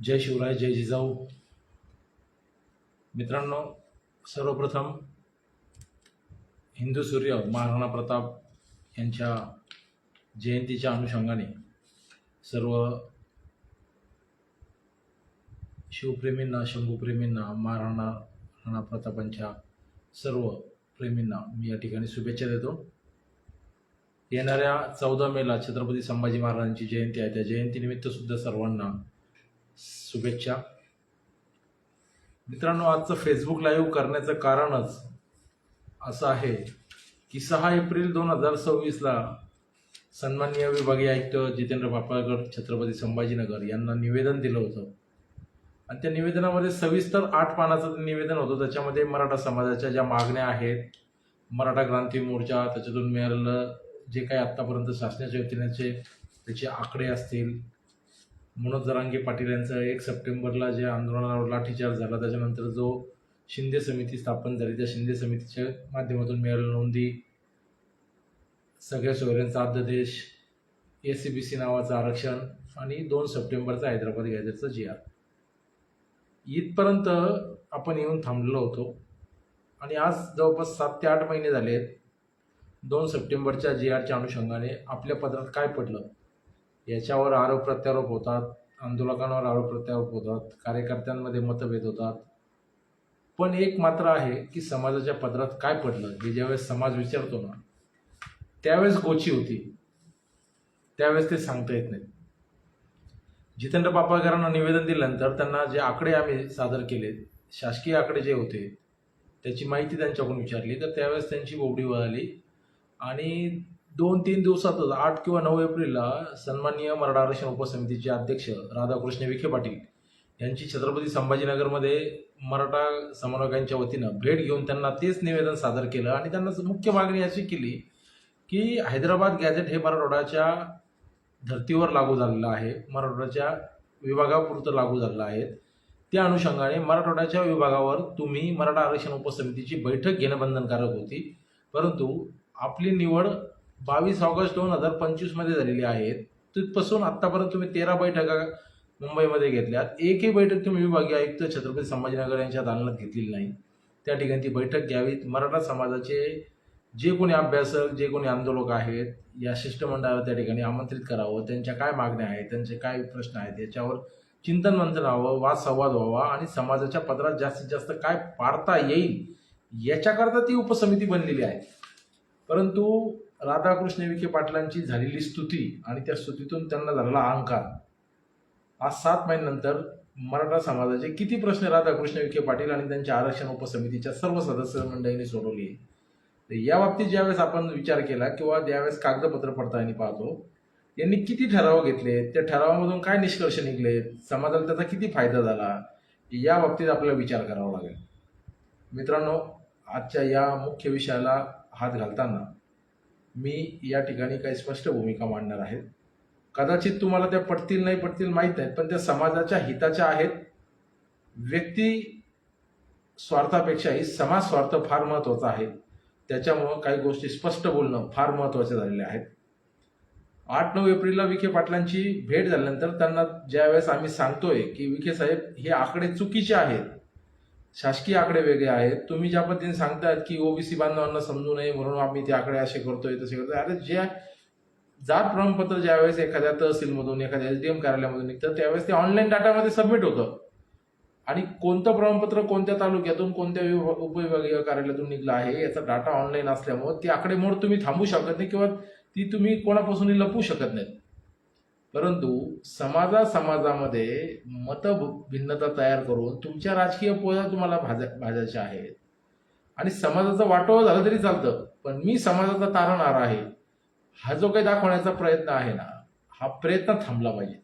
जय शिवराय, जय जिजाऊ. मित्रांनो, सर्वप्रथम हिंदू सूर्य महाराणा प्रताप यांच्या जयंतीच्या अनुषंगाने सर्व शिवप्रेमींना, शंभूप्रेमींना, महाराणा प्रतापांच्या सर्व प्रेमींना मी या ठिकाणी शुभेच्छा देतो. येणाऱ्या 14 मेला छत्रपती संभाजी महाराजांची जयंती आहे. त्या जयंतीनिमित्त सुद्धा सर्वांना शुभेच्छा. मित्रांनो, आजचं फेसबुक लाईव्ह करण्याचं कारणच असं आहे की 6 एप्रिल 2026ला सन्माननीय विभागीय आयुक्त जितेंद्र पापळकर, छत्रपती संभाजीनगर यांना निवेदन दिलं होतं आणि त्या निवेदनामध्ये सविस्तर 8 पानाचं निवेदन होतं. त्याच्यामध्ये मराठा समाजाच्या ज्या मागण्या आहेत, मराठा क्रांती मोर्चा, त्याच्यातून मिळालेलं जे काही आत्तापर्यंत शासनाच्या वतीने त्याचे आकडे असतील, मनोज जरांगे पाटील यांचं 1 सप्टेंबरला जे आंदोलनावर लाठीचार्ज झाला, त्याच्यानंतर जो शिंदे समिती स्थापन झाली, त्या शिंदे समितीच्या माध्यमातून मिळालेल्या नोंदी, सगळ्या सोयऱ्यांचा अध्यादेश, SCBC नावाचं आरक्षण आणि 2 सप्टेंबरचा हैदराबाद गॅझेटचा GR, इथपर्यंत आपण येऊन थांबलेलो होतो. आणि आज जवळपास 7 ते 8 महिने झाले आहेत. 2 सप्टेंबरच्या GRच्या अनुषंगाने आपल्या पदरात काय पडलं याच्यावर आरोप प्रत्यारोप होतात, आंदोलकांवर आरोप प्रत्यारोप होतात, कार्यकर्त्यांमध्ये मतभेद होतात. पण एक मात्र आहे की समाजाच्या पदरात काय पडलं हे ज्यावेळेस समाज विचारतो ना, त्यावेळेस गोची होती, त्यावेळेस ते सांगता येत नाही. जितेंद्र पापळकरांना निवेदन दिल्यानंतर त्यांना जे आकडे आम्ही सादर केले, शासकीय आकडे जे होते त्याची माहिती त्यांच्याकडून विचारली, तर त्यावेळेस त्यांची बोबडी वळाली आणि 2-3 दिवसातच 8 किंवा 9 एप्रिलला सन्माननीय मराठा आरक्षण उपसमितीचे अध्यक्ष राधाकृष्ण विखे पाटील यांची छत्रपती संभाजीनगरमध्ये मराठा समन्वयकांच्या वतीनं भेट घेऊन त्यांना तेच निवेदन सादर केलं आणि त्यांना मुख्य मागणी अशी केली की हैदराबाद गॅझेट हे मराठवाड्याच्या धर्तीवर लागू झालेलं आहे, मराठवाड्याच्या विभागापुरतं लागू झालेलं आहे. त्या अनुषंगाने मराठवाड्याच्या विभागावर तुम्ही मराठा आरक्षण उपसमितीची बैठक घेणं बंधनकारक होती, परंतु आपली निवड 22 ऑगस्ट 2025 मध्ये झालेली आहे. तिथपासून आत्तापर्यंत तुम्ही 13 बैठका मुंबईमध्ये घेतल्यात. एकही बैठक तुम्ही विभागीय आयुक्त छत्रपती संभाजीनगर यांच्या दालनात घेतलेली नाही. त्या ठिकाणी ती बैठक घ्यावीत. मराठा समाजाचे जे कोणी अभ्यासक, जे कोणी आंदोलक आहेत, या शिष्टमंडळाला त्या ठिकाणी आमंत्रित करावं, त्यांच्या काय मागण्या आहेत, त्यांचे काय प्रश्न आहेत याच्यावर चिंतन मंथन व्हावं, वाद संवाद व्हावा आणि समाजाच्या पदरात जास्तीत जास्त काय पाडता येईल याच्याकरता ती उपसमिती बनलेली आहे. परंतु राधाकृष्ण विखे पाटलांची झालेली स्तुती आणि त्या स्तुतीतून त्यांना झालेला अहंकार, आज 7 महिन्यानंतर मराठा समाजाचे किती प्रश्न राधाकृष्ण विखे पाटील आणि त्यांच्या आरक्षण उपसमितीच्या सर्व सदस्य मंडळींनी सोडवली. या बाबतीत ज्यावेळेस आपण विचार केला किंवा ज्यावेळेस कागदपत्र पडताळणी पाहतो, यांनी किती ठराव घेतले, त्या ठरावामधून काय निष्कर्ष निघले, समाजाला त्याचा किती फायदा झाला, या बाबतीत आपल्याला विचार करावा लागेल. मित्रांनो, आजच्या या मुख्य विषयाला हात घालताना मी या ठिकाणी काही स्पष्ट भूमिका मांडणार आहे. कदाचित तुम्हाला त्या पटतील नाही पटतील माहीत नाहीत, पण त्या समाजाच्या हिताच्या आहेत. व्यक्ती स्वार्थापेक्षाही समाज स्वार्थ फार महत्त्वाचा आहे. त्याच्यामुळं काही गोष्टी स्पष्ट बोलणं फार महत्त्वाचे झालेले आहेत. 8-9 एप्रिलला विखे पाटलांची भेट झाल्यानंतर त्यांना ज्यावेळेस आम्ही सांगतोय की विखे साहेब, हे आकडे चुकीचे आहेत, शासकीय आकडे वेगळे आहेत, तुम्ही ज्या पद्धतीने सांगतायत की OBC बांधवांना समजू नये म्हणून आम्ही ते आकडे असे करतोय तसे करतोय, अरे जे जात प्रमाणपत्र ज्यावेळेस एखाद्या तहसीलमधून, एखाद्या SDM कार्यालयामधून निघतं, त्यावेळेस ते ऑनलाईन डाटामध्ये सबमिट होतं आणि कोणतं प्रमाणपत्र कोणत्या तालुक्यातून, कोणत्या उपविभागीय कार्यालयातून निघलं आहे याचा डाटा ऑनलाईन असल्यामुळे ती आकडेमोड तुम्ही थांबवू शकत नाही किंवा ती तुम्ही कोणापासून लपवू शकत नाहीत. परंतु समाजामध्ये मतभिन्नता तयार करून तुमच्या राजकीय पोळ्या तुम्हाला भाजायच्या आहेत आणि समाजाचं वाटोळं झालं तरी चालतं, पण मी समाजाचा तारणहार आहे हा जो काही दाखवण्याचा प्रयत्न आहे ना, हा प्रयत्न थांबला पाहिजे.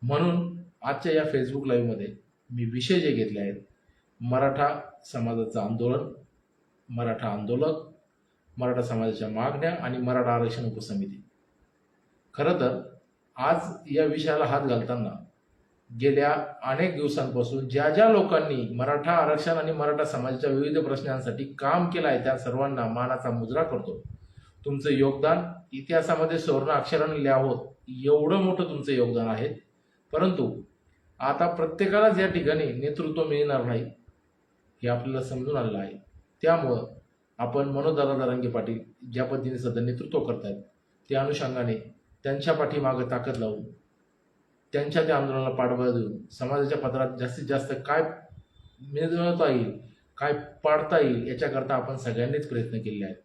म्हणून आजच्या या फेसबुक लाईव्हमध्ये मी विषय जे घेतले आहेत, मराठा समाजाचं आंदोलन, मराठा आंदोलक, मराठा समाजाच्या मागण्या आणि मराठा आरक्षण उपसमिती. खरं तर आज या विषयाला हात घालताना गेल्या अनेक दिवसांपासून ज्या ज्या लोकांनी मराठा आरक्षण आणि मराठा समाजाच्या विविध प्रश्नांसाठी काम केलं आहे त्या सर्वांना मानाचा मुजरा करतो. तुमचं योगदान इतिहासामध्ये सुवर्ण अक्षराने लिहावं एवढं मोठं तुमचं योगदान आहे. परंतु आता प्रत्येकालाच या ठिकाणी नेतृत्व मिळणार नाही हे आपल्याला समजून आलेलं आहे. त्यामुळं आपण मनोजदादा जरांगे पाटील ज्या पद्धतीने सध्या नेतृत्व करतायत त्या अनुषंगाने त्यांच्या पाठीमागं ताकद लावून त्यांच्या त्या आंदोलनाला पाठबळ देऊन समाजाच्या पदरात जास्तीत जास्त काय मिळवता येईल, काय पाडता येईल याच्याकरता आपण सगळ्यांनीच प्रयत्न केले आहेत.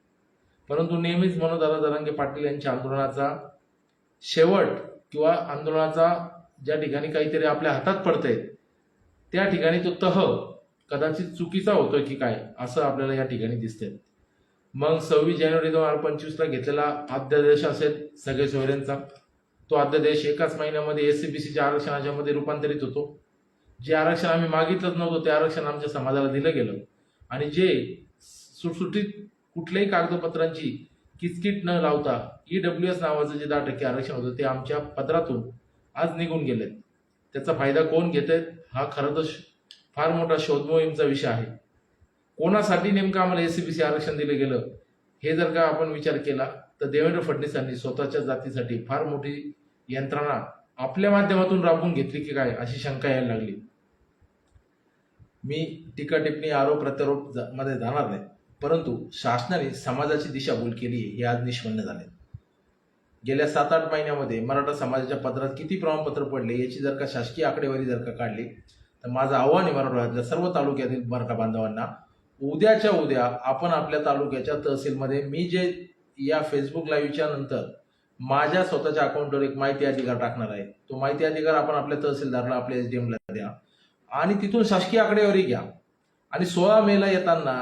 परंतु नेहमीच मनोजदादा जरांगे पाटील यांच्या आंदोलनाचा शेवट किंवा आंदोलनाचा ज्या ठिकाणी काहीतरी आपल्या हातात पडतंय त्या ठिकाणी तो तह कदाचित चुकीचा होतोय की काय असं आपल्याला या ठिकाणी दिसतंय. मग 26 जानेवारी 2025ला घेतलेला अध्यादेश असेल सगळे सोयऱ्यांचा, तो अध्यादेश एकाच महिन्यामध्ये एससीबीसीच्या आरक्षणाच्या मध्ये रूपांतरित होतो. जे आरक्षण आम्ही मागितलंच नव्हतं ते आरक्षण आमच्या समाजाला दिलं गेलं आणि जे सुटसुटीत कुठल्याही कागदपत्रांची किचकिट न लावता EWS नावाचं जे 10% आरक्षण होतं ते आमच्या पदरातून आज निघून गेलेत. त्याचा फायदा कोण घेत आहेत हा खरं तर फार मोठा शोध मोहीमचा विषय आहे. कोणासाठी नेमकं आम्हाला एससीबीसी आरक्षण दिलं गेलं हे जर का आपण विचार केला तर देवेंद्र फडणवीसांनी स्वतःच्या जातीसाठी फार मोठी यंत्रणा आपल्या माध्यमातून राबवून घेतली की काय अशी शंका यायला लागली. मी टीका टिप्पणी आरोप प्रत्यारोप मध्ये जाणार नाही, परंतु शासनाने समाजाची दिशाभूल केली हे आज निष्पन्न झाले. गेल्या 7-8 महिन्यामध्ये मराठा समाजाच्या पदरात किती प्रमाणपत्र पडले याची जर का शासकीय आकडेवारी जर का काढली तर माझं आव्हान आहे मराठवाड्यातल्या सर्व तालुक्यातील मराठा बांधवांना, उद्याच्या उद्या आपण आपल्या तालुक्याच्या तहसीलमध्ये मी जे या फेसबुक लाईव्हच्या नंतर माझ्या स्वतःच्या अकाउंटवर एक माहिती अधिकार टाकणार आहे. तो माहिती अधिकार आपण आपल्या तहसीलदारला आपल्या SDM ला द्या आणि तिथून शासकीय आकडेवारी घ्या आणि 16 मेला येताना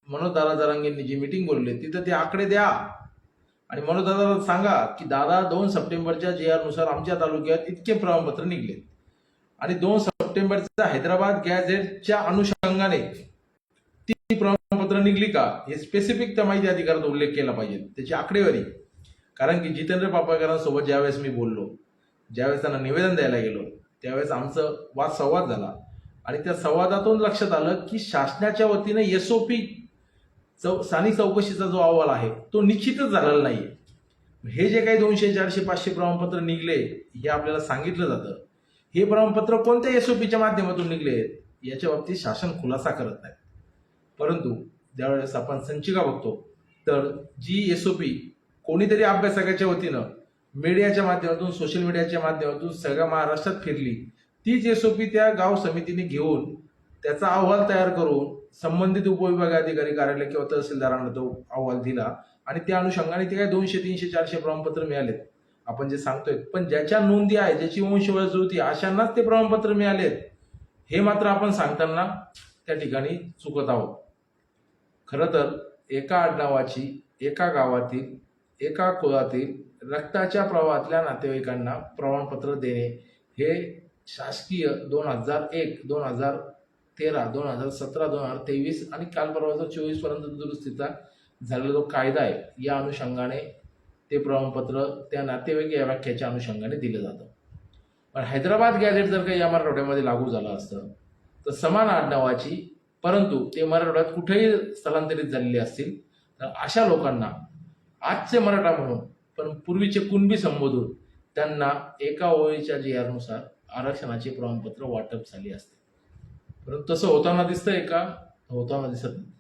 मनोजदादा जरांगेंनी जी मीटिंग बोलवली तिथं ते आकडे द्या आणि मनोजदादाला सांगा की दादा 2 सप्टेंबरच्या JR नुसार आमच्या तालुक्यात इतके प्रमाणपत्र निघले आणि 2 सप्टेंबरच्या हैदराबाद गॅझेटच्या अनुषंगाने ती प्रमाणपत्र निघली का हे स्पेसिफिक त्या माहिती अधिकारात उल्लेख केला पाहिजे, त्याची आकडेवारी. कारण की जितेंद्र पापळकरांसोबत ज्यावेळेस मी बोललो, ज्यावेळेस त्यांना निवेदन द्यायला गेलो त्यावेळेस आमचं वाद संवाद झाला आणि त्या संवादातून लक्षात आलं की शासनाच्या वतीने SOP स्थानिक चौकशीचा जो अहवाल आहे तो निश्चितच झालेला नाहीये. हे जे काही 200, 400, 500 प्रमाणपत्र निघले हे आपल्याला सांगितलं जातं, हे प्रमाणपत्र कोणत्या SOPच्या माध्यमातून निघले याच्या बाबतीत शासन खुलासा करत नाही. परंतु ज्यावेळेस आपण संचिका बघतो तर जी SOP कोणीतरी अभ्यासकाच्या वतीनं मीडियाच्या माध्यमातून सोशल मीडियाच्या माध्यमातून सगळ्या महाराष्ट्रात फिरली, तीच SOP त्या गाव समितीने घेऊन त्याचा अहवाल तयार करून संबंधित उपविभाग अधिकारी कार्यालय किंवा तहसीलदारांना तो अहवाल दिला आणि त्या अनुषंगाने ते काय 200, 300, 400 प्रमाणपत्र मिळालेत आपण जे सांगतोय. पण ज्याच्या नोंदी आहे, ज्याची वंशवळ जुळती अशांनाच ते प्रमाणपत्र मिळालेत हे मात्र आपण सांगताना त्या ठिकाणी चुकत आहोत. खरं तर एका आडनावाची एका गावातील एका कुळातील रक्ताच्या प्रवाहातल्या नातेवाईकांना प्रमाणपत्र देणे हे शासकीय 2001, 2013, 2017, 2023 आणि काल परवाचा 24 पर्यंत दुरुस्तीचा झालेला जो कायदा आहे या अनुषंगाने ते प्रमाणपत्र त्या नातेवाईक या व्याख्याच्या अनुषंगाने दिलं जातं. पण हैदराबाद गॅझेट जर का या मराठवाड्यामध्ये लागू झालं असतं तर समान आडनावाची परंतु ते मराठवाड्यात कुठेही स्थलांतरित झालेले असतील तर अशा लोकांना आजचे मराठा म्हणून पण पूर्वीचे कुणबी संबोधून त्यांना एका ओळीच्या JR नुसार आरक्षणाचे प्रमाणपत्र वाटप झाले असते. परंतु तसं होताना दिसतंय का? होताना दिसत नाही.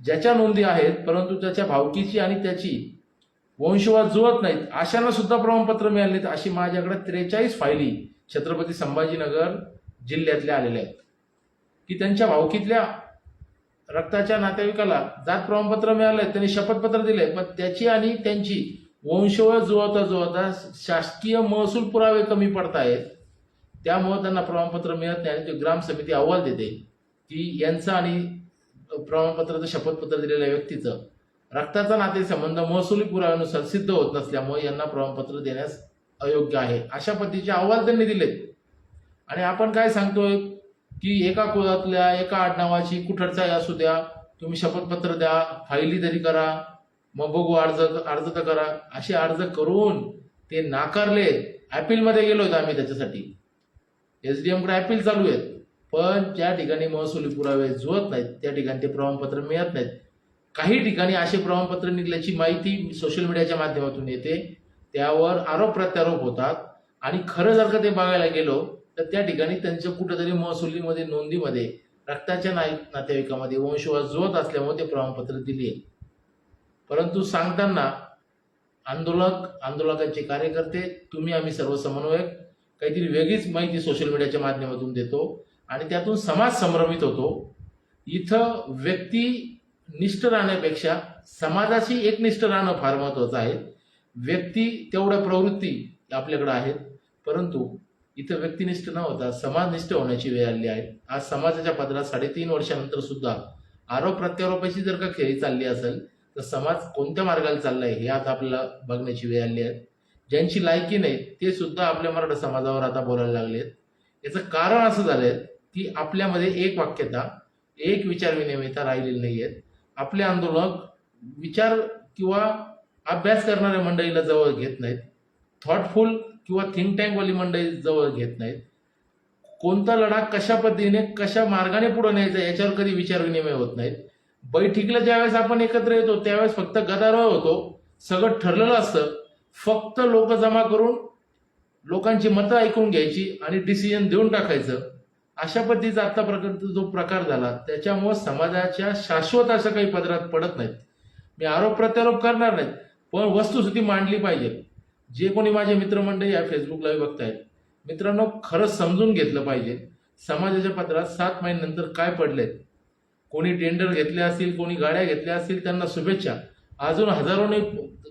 ज्याच्या नोंदी आहेत परंतु त्याच्या भावकीची आणि त्याची वंशवाद जुळत नाहीत अशांना सुद्धा प्रमाणपत्र मिळाले. अशी माझ्याकडे 43 फायली छत्रपती संभाजीनगर जिल्ह्यातल्या आलेल्या आहेत की त्यांच्या भावकीतल्या रक्ताच्या नातेवाईकाला जात प्रमाणपत्र मिळालंय, त्यांनी शपथपत्र दिले, पण त्याची आणि त्यांची वंशवळ जुळवता शासकीय महसूल पुरावे कमी पडतायत. त्यामुळे त्यांना प्रमाणपत्र मिळत नाही आणि ग्राम समिती अहवाल देते की यांचं आणि प्रमाणपत्राचं शपथपत्र दिलेल्या व्यक्तीचं रक्ताचा नातेसंबंध महसुली पुराव्यानुसार सिद्ध होत नसल्यामुळे यांना प्रमाणपत्र देण्यास अयोग्य आहे अशा पद्धतीचे अहवाल त्यांनी दिलेत. आणि आपण काय सांगतोय की एका कुळातल्या एका आडनावाची कुठडचाही असू द्या, तुम्ही शपथपत्र द्या, फायली तरी करा, मग बघू अर्ज तर करा. असे अर्ज करून ते नाकारले. ॲपीलमध्ये गेलोय आम्ही त्याच्यासाठी, SDM कडे ॲपील चालू आहेत, पण ज्या ठिकाणी महसुली पुरावे जुळत नाहीत त्या ठिकाणी ते प्रमाणपत्र मिळत नाहीत. काही ठिकाणी असे प्रमाणपत्र निघल्याची माहिती सोशल मीडियाच्या माध्यमातून येते, त्यावर आरोप प्रत्यारोप होतात आणि खरं जर का ते बघायला गेलो तर त्या ठिकाणी त्यांच्या कुठेतरी महसुलीमध्ये नोंदीमध्ये रक्ताच्या नातेवाईकामध्ये वंशवाद जुळत असल्यामुळे ते प्रमाणपत्र दिले. परंतु सांगताना आंदोलकांचे कार्यकर्ते, तुम्ही आम्ही सर्व समन्वयक काहीतरी वेगळीच माहिती सोशल मीडियाच्या माध्यमातून देतो आणि त्यातून समाज संभ्रमित होतो. इथं व्यक्तिनिष्ठ राहण्यापेक्षा समाजाशी एकनिष्ठ राहणं फार महत्वाचं आहे. व्यक्ती तेवढ्या प्रवृत्ती आपल्याकडे आहेत, परंतु इथं व्यक्तिनिष्ठ न होता समाजनिष्ठ होण्याची वेळ आली आहे. आज समाजाच्या पदरात 3.5 वर्षानंतर सुद्धा आरोप प्रत्यारोपाची जर का खेळी चालली असेल तर समाज कोणत्या मार्गाला चाललाय हे आता आपल्याला बघण्याची वेळ आली आहे. ज्यांची लायकी नाही ते सुद्धा आपल्या मराठा समाजावर आता बोलायला लागलेत. याचं कारण असं झालंय की आपल्यामध्ये एक वाक्यता, एक विचार विनिमयता राहिलेली नाहीयेत. आपले आंदोलक विचार किंवा अभ्यास करणाऱ्या मंडळीला जवळ घेत नाहीत, थॉटफुल किंवा थिंक टँकवाली मंडळी जवळ घेत नाहीत. कोणता लढा कशा पद्धतीने कशा मार्गाने पुढे न्यायचा याच्यावर कधी विचार विनिमय होत नाहीत. बैठकीला ज्यावेळेस आपण एकत्र येतो त्यावेळेस फक्त गदारोळ होतो, सगळं ठरलेलं असतं. फक्त लोक जमा करून लोकांची मतं ऐकून घ्यायची आणि डिसिजन देऊन टाकायचं. अशा पद्धतीचा आतापर्यंत जो प्रकार झाला त्याच्यामुळे समाजाच्या शाश्वत असं काही पदरात पडत नाहीत. मी आरोप प्रत्यारोप करणार नाहीत, पण वस्तुस्थिती मांडली पाहिजे. जे कोणी माझे मित्रमंडळी या फेसबुक लाईव्ह बघतायत, मित्रांनो, खरंच समजून घेतलं पाहिजे समाजाच्या पदरात 7 महिन्यानंतर काय पडलेत. कोणी टेंडर घेतले असतील, कोणी गाड्या घेतल्या असतील, त्यांना शुभेच्छा. अजून हजारोने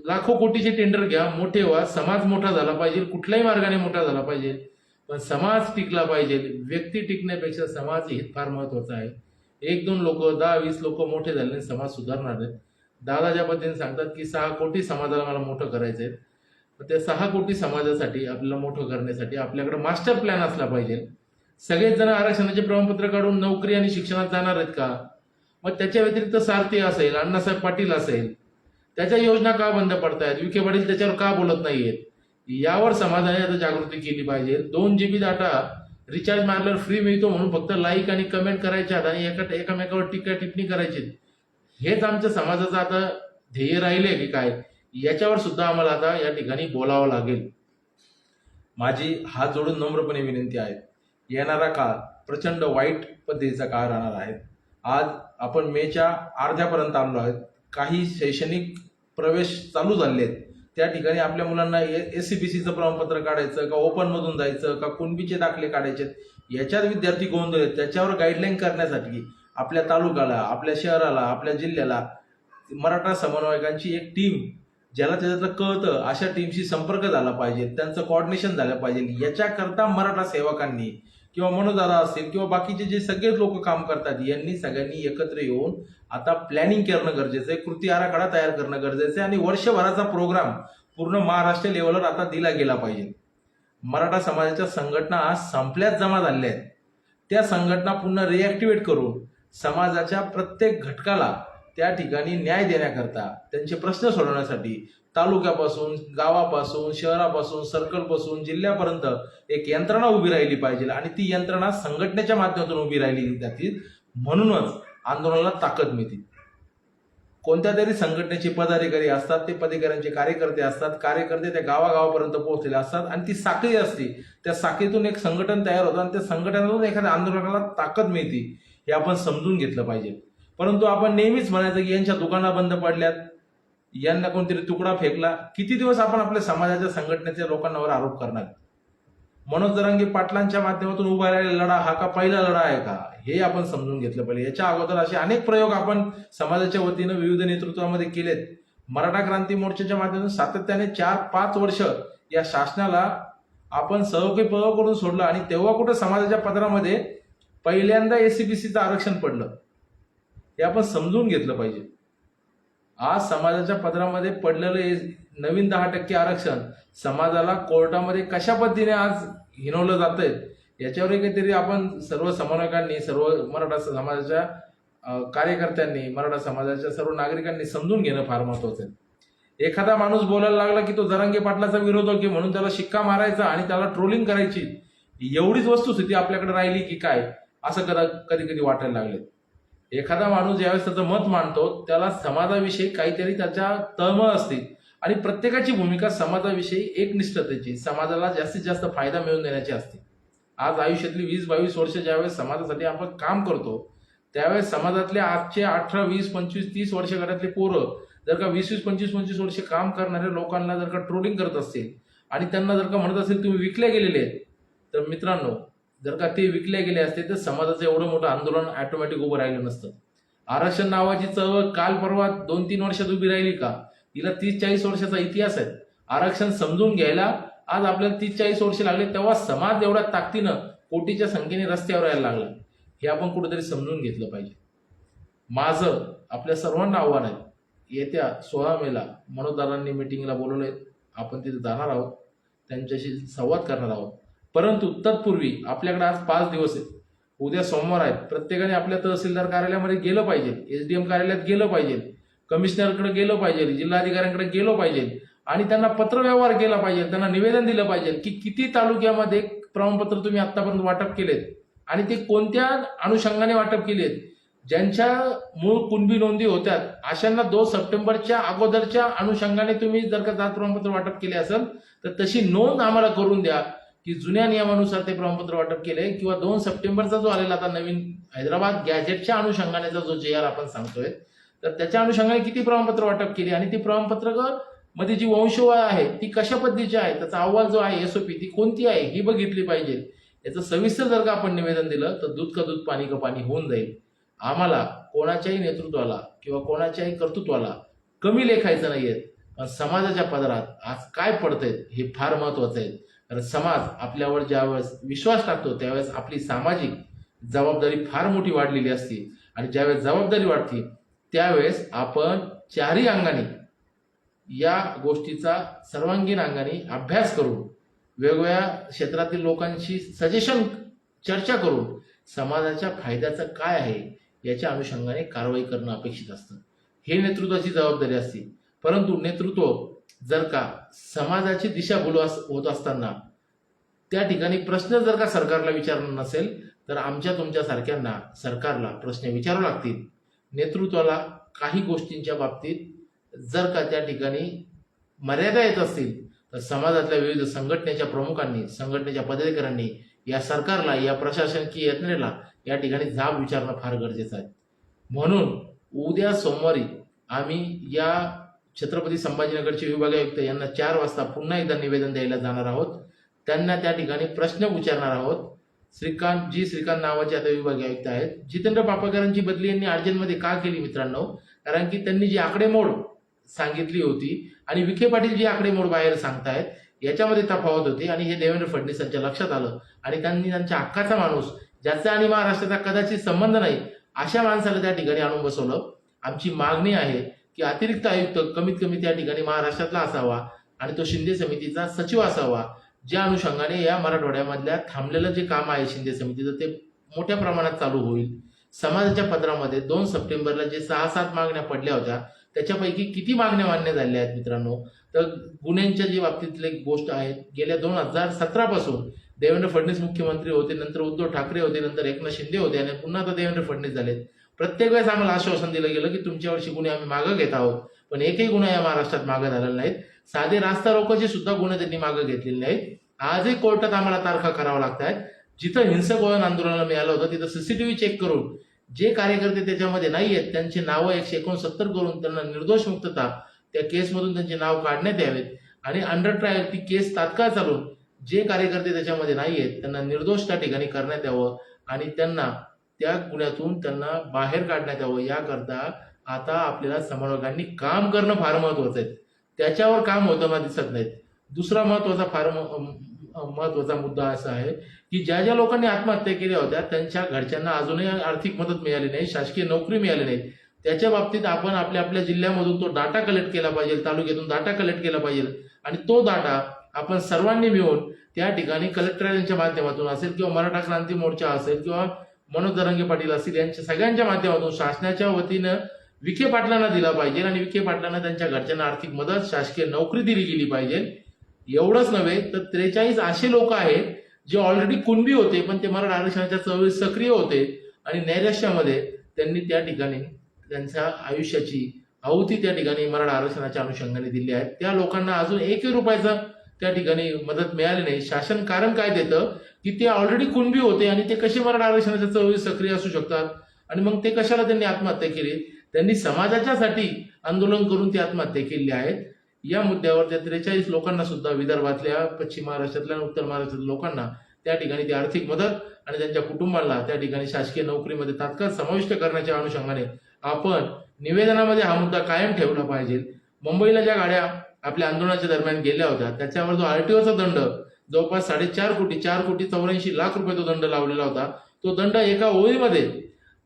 लाखो कोटीचे टेंडर घ्या, मोठे व्हा. समाज मोठा झाला पाहिजे, कुठल्याही मार्गाने मोठा झाला पाहिजे, पण समाज टिकला पाहिजे. व्यक्ती टिकण्यापेक्षा समाज हित फार महत्वाचं आहे. 1-2 लोक, 10-20 लोक मोठे झाले समाज सुधारणार आहेत. दादा ज्या पद्धतीने सांगतात की 6 कोटी समाजाला मला मोठं करायचंय, त्या 6 कोटी समाजासाठी आपल्याला मोठं करण्यासाठी आपल्याकडे मास्टर प्लॅन असला पाहिजे. सगळेच जण आरक्षणाचे प्रमाणपत्र काढून नोकरी आणि शिक्षणात जाणार आहेत का? मग त्याच्या व्यतिरिक्त सारथी असेल, अण्णासाहेब पाटील असेल, त्याच्या योजना का बंद पडतायत? विखे पाटील त्याच्यावर का बोलत नाहीयेत? यावर समाजाने आता जागृती केली पाहिजे. 2 GB डाटा रिचार्ज मारल्यावर फ्री मिळतो म्हणून फक्त लाईक आणि कमेंट करायच्या आणि एकामेकावर टीका टिप्पणी करायची, हेच आमच्या समाजाचं आता ध्येय राहिले की काय? याच्यावर सुद्धा आम्हाला आता या ठिकाणी बोलावं लागेल. माझी हात जोडून नम्रपणे विनंती आहे, येणारा काळ प्रचंड वाईट पद्धतीचा काळ राहणार आहे. आज आपण मेच्या अर्ध्यापर्यंत आलो आहोत. काही शैक्षणिक प्रवेश चालू झाले आहेत, त्या ठिकाणी आपल्या मुलांना SCBCचं प्रमाणपत्र काढायचं का, ओपन मधून जायचं का, कुणबीचे दाखले काढायचे, याच्यात विद्यार्थी गोंधळ आहेत. त्याच्यावर गाईडलाईन करण्यासाठी आपल्या तालुक्याला, आपल्या शहराला, आपल्या जिल्ह्याला मराठा समन्वयकांची एक टीम, ज्याला त्याच्यातलं कळतं अशा टीमशी संपर्क झाला पाहिजे, त्यांचं कोऑर्डिनेशन झालं पाहिजे. याच्याकरता मराठा सेवकांनी किंवा मनोदादा असतील किंवा बाकीचे जे सगळे लोक काम करतात, यांनी सगळ्यांनी एकत्र येऊन आता प्लॅनिंग करणं गरजेचं आहे, कृती आराखडा तयार करणं गरजेचं आहे आणि वर्षभराचा प्रोग्राम पूर्ण महाराष्ट्र लेवलवर आता दिला गेला पाहिजे. मराठा समाजाच्या संघटना आज संपल्यात जमा झाल्या आहेत. त्या संघटना पुन्हा रिॲक्टिव्हेट करून समाजाच्या प्रत्येक घटकाला त्या ठिकाणी न्याय देण्याकरता, त्यांचे प्रश्न सोडवण्यासाठी तालुक्यापासून, गावापासून, शहरापासून, सर्कलपासून जिल्ह्यापर्यंत एक यंत्रणा उभी राहिली पाहिजे आणि ती यंत्रणा संघटनेच्या माध्यमातून उभी राहिली जाते. म्हणूनच आंदोलनाला ताकद मिळते. कोणत्या तरी संघटनेचे पदाधिकारी असतात, ते पदाधिकाऱ्यांचे कार्यकर्ते असतात, कार्यकर्ते त्या गावागावापर्यंत पोहोचलेले असतात आणि ती साखळी असते. त्या साखळीतून एक संघटन तयार होतं आणि त्या संघटनातून एखाद्या आंदोलनाला ताकद मिळते. हे आपण समजून घेतलं पाहिजे. परंतु आपण नेहमीच म्हणायचं की यांच्या दुकाना बंद पडल्यात, यांना कोणतरी तुकडा फेकला. किती दिवस आपण आपल्या समाजाच्या संघटनेच्या लोकांवर आरोप करणार? मनोज जरांगे पाटलांच्या माध्यमातून उभा राहिलेला लढा हा का पहिला लढा आहे का? हे आपण समजून घेतलं पाहिजे. याच्या अगोदर असे अनेक प्रयोग आपण समाजाच्या वतीनं विविध नेतृत्वामध्ये केलेत. मराठा क्रांती मोर्चाच्या माध्यमातून सातत्याने 4-5 वर्ष या शासनाला आपण सहयोगी करून सोडलं आणि तेव्हा कुठं समाजाच्या पदरामध्ये पहिल्यांदा SCBCचं आरक्षण पडलं, हे आपण समजून घेतलं पाहिजे. आज समाजाच्या पदरामध्ये पडलेलं नवीन 10% आरक्षण समाजाला कोर्टामध्ये कशा पद्धतीने आज हिनवलं जातंय, याच्यावर काहीतरी आपण सर्व समन्वयकांनी, सर्व मराठा समाजाच्या कार्यकर्त्यांनी, मराठा समाजाच्या सर्व नागरिकांनी समजून घेणं फार महत्वाचं आहे. एखादा माणूस बोलायला लागला की तो जरांगे पाटलाचा विरोधक आहे म्हणून त्याला शिक्का मारायचा आणि त्याला ट्रोलिंग करायची, एवढीच वस्तुस्थिती आपल्याकडे राहिली की काय, असं कधी कधी वाटायला लागले. एखादा माणूस ज्यावेळेस त्याचं मत मांडतो त्याला समाजाविषयी काहीतरी त्याच्या तळमळ असते आणि प्रत्येकाची भूमिका समाजाविषयी एकनिष्ठतेची, समाजाला जास्तीत जास्त फायदा मिळवून देण्याची असते. आज आयुष्यातली 20-22 वर्ष ज्यावेळेस समाजासाठी आपण काम करतो त्यावेळेस समाजातले आजचे 18, 20, 25, 30 वर्ष घरातले पोरं जर का 20-20, 25-25 वर्ष काम करणाऱ्या लोकांना जर का ट्रोलिंग करत असतील आणि त्यांना जर का म्हणत असेल तुम्ही विकले गेलेले आहेत, तर मित्रांनो जर का ते विकले गेले असते तर समाजाचं एवढं मोठं आंदोलन ऑटोमॅटिक उभं राहिलं नसतं. आरक्षण नावाची चळवळ काल परवा 2-3 वर्षात उभी राहिली का? तिला 30-40 वर्षाचा इतिहास आहे. आरक्षण समजून घ्यायला आज आपल्याला 30-40 वर्ष लागले, तेव्हा समाज एवढ्या ताकदीनं कोटीच्या संख्येने रस्त्यावर यायला लागला. हे आपण कुठेतरी समजून घेतलं पाहिजे. माझं आपल्या सर्वांना आव्हान आहे, येत्या 16 मेला मनोजदारांनी मिटिंगला बोलवलंय, आपण तिथे जाणार आहोत, त्यांच्याशी संवाद करणार आहोत. परंतु तत्पूर्वी आपल्याकडे आज 5 दिवस आहेत. उद्या सोमवार आहेत. प्रत्येकाने आपल्या तहसीलदार कार्यालयामध्ये गेलं पाहिजे, SDM कार्यालयात गेलं पाहिजे, कमिशनरकडे गेलं पाहिजे, जिल्हाधिकाऱ्यांकडे गेलं पाहिजे आणि त्यांना पत्रव्यवहार केला पाहिजे, त्यांना निवेदन दिलं पाहिजे की किती तालुक्यामध्ये प्रमाणपत्र तुम्ही आतापर्यंत वाटप केलेत आणि ते कोणत्या अनुषंगाने वाटप केलेत. ज्यांच्या मूळ कुणबी नोंदी होत्या अशांना 2 सप्टेंबरच्या अगोदरच्या अनुषंगाने तुम्ही जर का जात प्रमाणपत्र वाटप केले असेल तर तशी नोंद आम्हाला करून द्या की जुन्या नियमानुसार ते प्रमाणपत्र वाटप केले, किंवा 2 सप्टेंबरचा जो आलेला आता नवीन हैदराबाद गॅजेटच्या अनुषंगानेचा जो JR आपण सांगतोय तर त्याच्या अनुषंगाने किती प्रमाणपत्र वाटप केली आणि ती प्रमाणपत्र मध्ये जी वंशवाळ आहे ती कशा पद्धतीची आहे, त्याचा अहवाल जो आहे SOP ती कोणती आहे ही बघितली पाहिजे. याचं सविस्तर जर का आपण निवेदन दिलं तर दूध का दूध पाणी का पाणी होऊन जाईल. आम्हाला कोणाच्याही नेतृत्वाला किंवा कोणाच्याही कर्तृत्वाला कमी लेखायचं नाहीये, पण समाजाच्या पदरात आज काय पडतंय हे फार महत्वाचं आहे. कारण समाज आपल्यावर ज्यावेळेस विश्वास टाकतो त्यावेळेस आपली सामाजिक जबाबदारी फार मोठी वाढलेली असते आणि ज्यावेळेस जबाबदारी वाढते त्यावेळेस आपण चारही अंगाने या गोष्टीचा सर्वांगीण अंगाने अभ्यास करून वेगवेगळ्या क्षेत्रातील लोकांशी सजेशन चर्चा करून समाजाच्या फायद्याचं काय आहे याच्या अनुषंगाने कारवाई करणं अपेक्षित असतं. हे नेतृत्वाची जबाबदारी असते. परंतु नेतृत्व जर का समाजाची दिशाभूल होत असताना त्या ठिकाणी प्रश्न जर का सरकारला विचारणं नसेल तर आमच्या तुमच्या सारख्यांना सरकारला प्रश्न विचारावे लागतील. नेतृत्वाला काही गोष्टींच्या बाबतीत जर का त्या ठिकाणी मर्यादा येत असतील तर समाजातल्या विविध संघटनेच्या प्रमुखांनी, संघटनेच्या पदाधिकाऱ्यांनी या सरकारला, या प्रशासकीय यंत्रणेला या ठिकाणी जाब विचारणं फार गरजेचं आहे. म्हणून उद्या सोमवारी आम्ही या छत्रपती संभाजीनगरचे विभागीय आयुक्त यांना 4 वाजता पुन्हा एकदा निवेदन द्यायला जाणार आहोत. त्यांना त्या ठिकाणी प्रश्न विचारणार आहोत. श्रीकांत नावाचे आता विभागीय आयुक्त आहेत. जितेंद्र पापळकरांची बदली यांनी अर्जंटमध्ये का केली मित्रांनो? कारण की त्यांनी जी आकडेमोड सांगितली होती आणि विखे पाटील जी आकडेमोड बाहेर सांगतायत याच्यामध्ये तफावत होती आणि हे देवेंद्र फडणवीसांच्या लक्षात आलं आणि त्यांनी त्यांच्या हक्काचा माणूस, ज्याचा आणि महाराष्ट्राचा कदाचित संबंध नाही, अशा माणसाला त्या ठिकाणी आणून बसवलं. आमची मागणी आहे की अतिरिक्त आयुक्त कमीत कमी त्या ठिकाणी महाराष्ट्रातला असावा आणि तो शिंदे समितीचा सचिव असावा, ज्या अनुषंगाने या मराठवाड्यामधल्या थांबलेलं जे काम आहे शिंदे समितीचं ते मोठ्या प्रमाणात चालू होईल. समाजाच्या पदरामध्ये 2 सप्टेंबरला जे 6-7 मागण्या पडल्या होत्या त्याच्यापैकी किती मागण्या मान्य झाल्या आहेत मित्रांनो? तर गुन्ह्यांच्या जी बाबतीतली गोष्ट आहे, गेल्या 2017 पासून देवेंद्र फडणवीस मुख्यमंत्री होते, नंतर उद्धव ठाकरे होते, नंतर एकनाथ शिंदे होते आणि पुन्हा आता देवेंद्र फडणवीस झालेत. प्रत्येक वेळेस आम्हाला आश्वासन दिलं गेलं की तुमच्यावरची गुन्हे आम्ही मागं घेत आहोत, पण एकही गुन्हा या महाराष्ट्रात मागं झालेला नाहीत. साधे रास्ता रोकोचे सुद्धा गुन्हे त्यांनी मागं घेतलेले नाहीत. आजही कोर्टात आम्हाला तारखा करावं लागतात. जिथं हिंसक वळण आंदोलनाला मिळालं होतं तिथं CCTV चेक करून जे कार्यकर्ते त्याच्यामध्ये नाही आहेत त्यांची नावं 169 करून त्यांना निर्दोष मुक्तता, त्या केसमधून त्यांचे नाव काढण्यात यावेत आणि अंडर ट्रायल ती केस तात्काळ चालून जे कार्यकर्ते त्याच्यामध्ये नाही आहेत त्यांना निर्दोष त्या ठिकाणी करण्यात यावं आणि त्यांना त्या गुन्ह्यातून त्यांना बाहेर काढण्यात यावं. याकरता आता आपल्याला समन्वयकांनी काम करणं फार महत्वाचं आहे. त्याच्यावर काम होताना दिसत नाहीत. दुसरा महत्वाचा मुद्दा असा आहे की ज्या ज्या लोकांनी आत्महत्या केल्या होत्या त्यांच्या घरच्यांना अजूनही आर्थिक मदत मिळाली नाही, शासकीय नोकरी मिळाली नाही. त्याच्या बाबतीत आपण आपल्या आपल्या जिल्ह्यामधून तो डाटा कलेक्ट केला पाहिजे, तालुक्यातून डाटा कलेक्ट केला पाहिजे आणि तो डाटा आपण सर्वांनी मिळून त्या ठिकाणी कलेक्टरांच्या माध्यमातून असेल किंवा मराठा क्रांती मोर्चा असेल किंवा मनोज जरांगे पाटील असतील यांच्या सगळ्यांच्या माध्यमातून शासनाच्या वतीनं विखे पाटलांना दिला पाहिजे आणि विखे पाटलांना त्यांच्या घरच्यांना आर्थिक मदत, शासकीय नोकरी दिली गेली पाहिजे. एवढंच नव्हे तर 43 असे लोक आहेत जे ऑलरेडी कुणबी होते पण ते मराठा आरक्षणाच्या चळवळीत सक्रिय होते आणि नैराश्यामध्ये त्यांनी त्या ठिकाणी त्यांच्या आयुष्याची आहुती त्या ठिकाणी मराठा आरक्षणाच्या अनुषंगाने दिली आहे. त्या लोकांना अजून 1 रुपयाचा त्या ठिकाणी मदत मिळाली नाही. शासन कारण काय देतं की ते ऑलरेडी कुणबी होते आणि ते कसे मराठा आरक्षणाच्या चळवळीत सक्रिय असू शकतात आणि मग ते कशाला त्यांनी आत्महत्या केली. त्यांनी समाजाच्यासाठी आंदोलन करून ती आत्महत्या केली आहेत. या मुद्द्यावर त्या 43 लोकांना सुद्धा विदर्भातल्या, पश्चिम महाराष्ट्रातल्या आणि उत्तर महाराष्ट्रातल्या लोकांना त्या ठिकाणी ती आर्थिक मदत आणि त्यांच्या कुटुंबाला त्या ठिकाणी शासकीय नोकरीमध्ये तात्काळ समाविष्ट करण्याच्या अनुषंगाने आपण निवेदनामध्ये हा मुद्दा कायम ठेवला पाहिजे. मुंबईला ज्या गाड्या आपल्या आंदोलनाच्या दरम्यान गेल्या होत्या त्याच्यावर जो आरटीओचा दंड जवळपास 4.84 कोटी रुपये तो दंड लावलेला होता, तो दंड एका ओळीमध्ये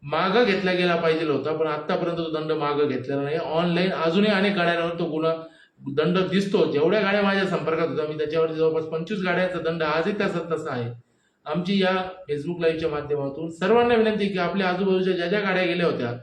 मागं घेतला गेला पाहिजे होता, पण आतापर्यंत तो दंड मागं घेतलेला नाही. ऑनलाईन अजूनही अनेक गाड्यांवर तो गुन्हा दंड दिसतो. जेवढ्या गाड्या माझ्या संपर्कात होत्या मी त्याच्यावर जवळपास 25 गाड्यांचा दंड आजही तसा आहे. आमची या फेसबुक लाईव्हच्या माध्यमातून सर्वांना विनंती की आपल्या आजूबाजूच्या ज्या ज्या गाड्या गेल्या होत्या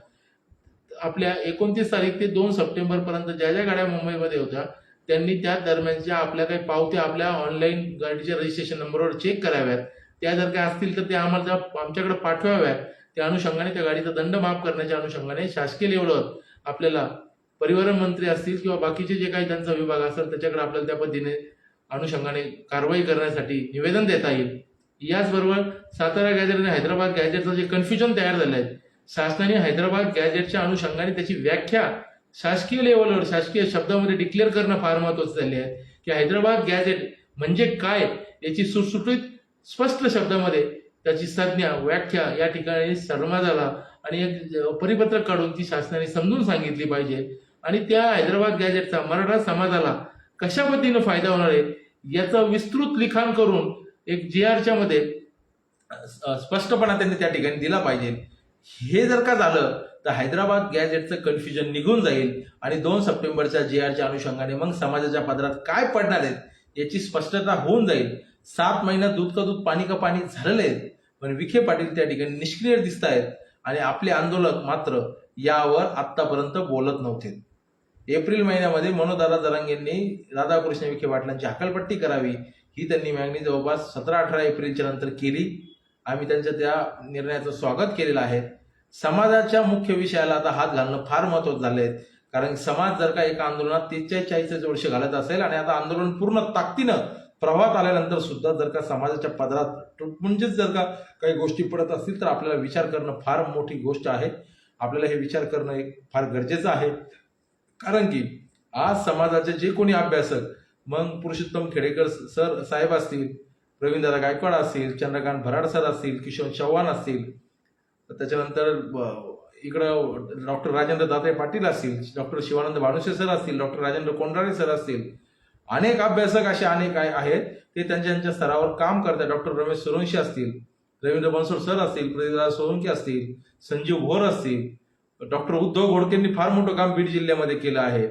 आपल्या 29 तारीख ते 2 सप्टेंबर पर्यंत ज्या ज्या गाड्या मुंबईमध्ये होत्या त्यांनी त्या दरम्यानच्या आपल्या काही पावत्या आपल्या ऑनलाईन गाडीच्या रजिस्ट्रेशन नंबरवर चेक कराव्यात. त्या जर काही असतील तर ते आम्हाला आमच्याकडे पाठवाव्यात. त्या अनुषंगाने त्या गाडीचा दंड माफ करण्याच्या अनुषंगाने शासकीय लेवलवर आपल्याला परिवहन मंत्री असतील किंवा बाकीचे जे काही त्यांचा विभाग असेल त्याच्याकडे आपल्याला त्या पद्धतीने अनुषंगाने कारवाई करण्यासाठी निवेदन देता येईल. याचबरोबर सातारा गॅजेट आणि हैदराबाद गॅजेटचं जे कन्फ्युजन तयार झालं आहे, शासनाने हैदराबाद गॅजेटच्या अनुषंगाने त्याची व्याख्या शासकीय लेवलवर शासकीय शब्दामध्ये डिक्लेअर करणं फार महत्वाचं झाले आहे की हैदराबाद गॅजेट म्हणजे काय याची सुटसुटीत स्पष्ट शब्दामध्ये त्याची संज्ञा व्याख्या या ठिकाणी समाजाला आणि एक परिपत्रक काढून ती शासनाने समजून सांगितली पाहिजे आणि त्या हैदराबाद गॅजेटचा मराठा समाजाला कशा पद्धतीने फायदा होणार आहे याचं विस्तृत लिखाण करून एक GRच्या मध्ये स्पष्टपणा त्यांनी त्या ठिकाणी दिला पाहिजे. हे जर का झालं तर हैदराबाद गॅजेटचं कन्फ्युजन निघून जाईल आणि 2 सप्टेंबरच्या GRच्या अनुषंगाने मग समाजाच्या पदरात काय पडणार आहेत याची स्पष्टता होऊन जाईल. 7 महिन्यात दूध का दूध पाणी का पाणी झालेले आहेत, पण विखे पाटील त्या ठिकाणी निष्क्रिय दिसत आहेत आणि आपले आंदोलक मात्र यावर आतापर्यंत बोलत नव्हते. एप्रिल महिन्यामध्ये मनोजदादा जरांगेंनी राधाकृष्ण विखे पाटलांची हकालपट्टी करावी ही त्यांनी मागणी जवळपास 17-18 एप्रिलच्या नंतर केली. आम्ही त्यांच्या त्या निर्णयाचं स्वागत केलेलं आहे. समाजाच्या मुख्य विषयाला आता हात घालणं फार महत्वाचं झालं आहे, कारण समाज जर का एका आंदोलनात 43-44 वर्ष घालत असेल आणि आता आंदोलन पूर्ण ताकदीनं प्रवाहात आल्यानंतर सुद्धा जर का समाजाच्या पदरात म्हणजेच जर का काही गोष्टी पडत असतील तर आपल्याला विचार करणं फार मोठी गोष्ट आहे. आपल्याला हे विचार करणं एक फार गरजेचं आहे, कारण की आज समाजाचे जे कोणी अभ्यासक मग पुरुषोत्तम खेडेकर सर साहेब असतील, रवींद्र गायकवाड असतील, चंद्रकांत भराड सर असतील, किशोर चव्हाण असतील, त्याच्यानंतर इकडं डॉक्टर राजेंद्र दाते पाटील असतील, डॉक्टर शिवानंद भानुसे सर असतील, डॉक्टर राजेंद्र कोंडाळे सर असतील, अनेक अभ्यासक असे अनेक आहेत ते त्यांच्या स्तरावर काम करतात. डॉक्टर रमेश सोरंशी असतील, रवींद्र बनसोड सर असतील, प्रदीपदादा सोळंकी असतील, संजीव भोर असतील, डॉक्टर उद्धव घोडकेंनी फार मोठं काम बीड जिल्ह्यामध्ये केलं आहे,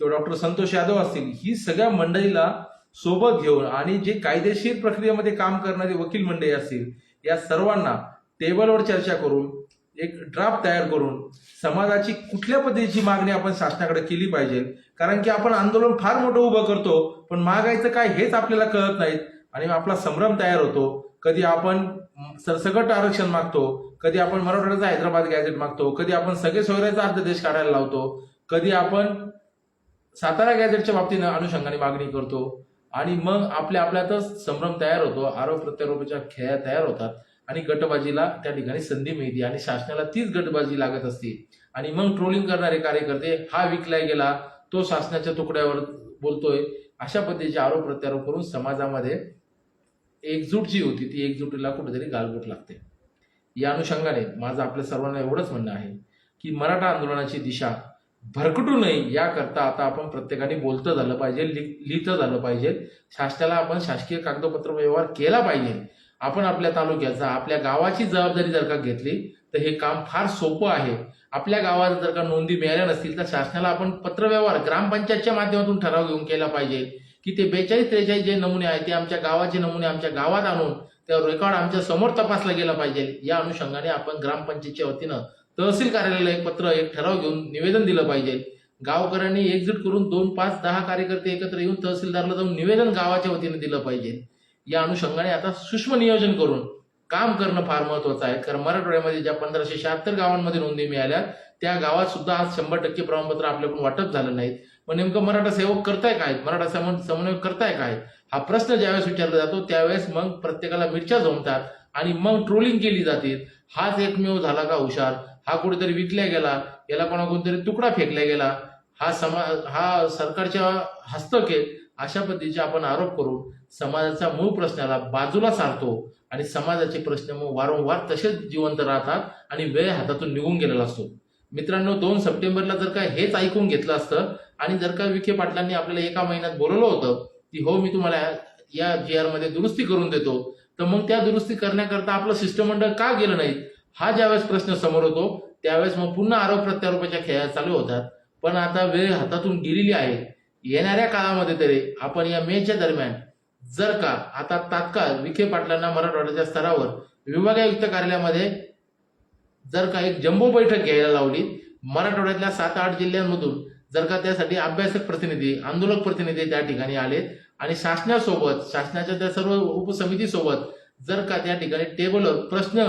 किंवा डॉक्टर संतोष यादव असतील, ही सगळ्या मंडळीला सोबत घेऊन आणि जे कायदेशीर प्रक्रियेमध्ये काम करणारे वकील मंडळी असतील या सर्वांना टेबलवर चर्चा करून एक ड्राफ्ट तयार करून समाजाची कुठल्या पद्धतीची मागणी आपण शासनाकडे केली पाहिजे. कारण की आपण आंदोलन फार मोठं उभं करतो पण मागायचं काय हेच आपल्याला कळत नाहीत आणि आपला संभ्रम तयार होतो. कधी आपण सरसकट आरक्षण मागतो, कधी आपण मराठवाड्याचा हैदराबाद गॅजेट मागतो, कधी आपण सगळे सोयऱ्याचा अध्यादेश काढायला लावतो, कधी आपण सातारा गॅजेटच्या बाबतीनं अनुषंगाने मागणी करतो आणि मग आपल्यातच संभ्रम तयार होतो, आरोप प्रत्यारोपाच्या खेळ्या तयार होतात आणि गटबाजीला त्या ठिकाणी संधी मिळते आणि शासनाला तीच गटबाजी लागत असते आणि मग ट्रोलिंग करणारे कार्यकर्ते हा विकलाय गेला तो शासनाच्या तुकड्यावर बोलतोय अशा पद्धतीचे आरोप प्रत्यारोप करून समाजामध्ये एकजूट जी होती ती एकजुटीला कुठेतरी गालबोट लागते. या अनुषंगाने माझं आपल्या सर्वांना एवढंच म्हणणं आहे की मराठा आंदोलनाची दिशा भरकटू नये याकरता आता आपण प्रत्येकाने बोलतं झालं पाहिजे, लिहितं झालं पाहिजे. शासनाला आपण शासकीय कागदपत्र व्यवहार केला पाहिजे. आपण आपल्या तालुक्याचा आपल्या गावाची जबाबदारी जर का घेतली तर हे काम फार सोपं आहे. आपल्या गावात जर का नोंदी मिळाल्या नसतील तर शासनाला आपण पत्रव्यवहार ग्रामपंचायतच्या माध्यमातून ठराव घेऊन केला पाहिजे की ते 42-43 जे नमुने आहेत ते आमच्या गावाचे नमुने आमच्या गावात आणून त्या रेकॉर्ड आमच्या समोर तपासला गेला पाहिजे. या अनुषंगाने आपण ग्रामपंचायतच्या वतीनं तहसील कार्यालयाला एक ठराव घेऊन निवेदन दिलं पाहिजे. गावकऱ्यांनी एकजूट करून 2, 5, 10 कार्यकर्ते एकत्र येऊन तहसीलदारला जाऊन निवेदन गावाच्या वतीने दिलं पाहिजे. या अनुषंगाने आता सूक्ष्म नियोजन करून काम करणं फार महत्वाचं आहे. कारण मराठवाड्यामध्ये ज्या 1576 गावांमध्ये नोंदी मिळाल्या त्या गावात सुद्धा आज 100% प्रमाणपत्र आपल्याकडून वाटप झालं नाहीत. मग नेमकं मराठा सेवक करताय काय, मराठा समन्वय करताय काय हा प्रश्न ज्यावेळेस विचारला जातो त्यावेळेस मग प्रत्येकाला मिरच्या जमतात आणि मग ट्रोलिंग केली जाते. हाच एकमेव झाला का हुशार, हा कुठेतरी विकल्या गेला, याला कोणतरी तुकडा फेकला गेला, हा सरकारच्या हस्तक आहे, अशा पद्धतीचे आपण आरोप करून समाजाच्या मूळ प्रश्नाला बाजूला सारतो आणि समाजाचे प्रश्न मग वारंवार तसेच जिवंत राहतात आणि वेळ हातातून निघून गेलेला असतो. मित्रांनो, 2 सप्टेंबरला जर का हेच ऐकून घेतलं असतं आणि जर का विखे पाटलांनी आपल्याला एका महिन्यात बोलवलं होतं की हो मी तुम्हाला या GR मध्ये दुरुस्ती करून देतो, तर मग त्या दुरुस्ती करण्याकरता आपलं शिष्टमंडळ का गेलं नाही, हा ज्यावेळेस प्रश्न समोर होतो त्यावेळेस मग पुन्हा आरोप प्रत्यारोपाच्या खेळा चालू होतात. पण आता वेळ हातातून गेलेली आहे. येणाऱ्या काळामध्ये तरी आपण या मेच्या दरम्यान जर का आता तात्काळ विखे पाटलांना मराठवाड्याच्या स्तरावर विभागीय आयुक्त कार्यालयामध्ये जर का एक जम्बो बैठक घ्यायला लावली, मराठवाड्यातल्या 7-8 जिल्ह्यांमधून जर का त्यासाठी अभ्यासक प्रतिनिधी, आंदोलक प्रतिनिधी त्या ठिकाणी आले आणि शासनासोबत, शासनाच्या त्या सर्व उपसमितीसोबत जर का त्या ठिकाणी टेबलवर प्रश्न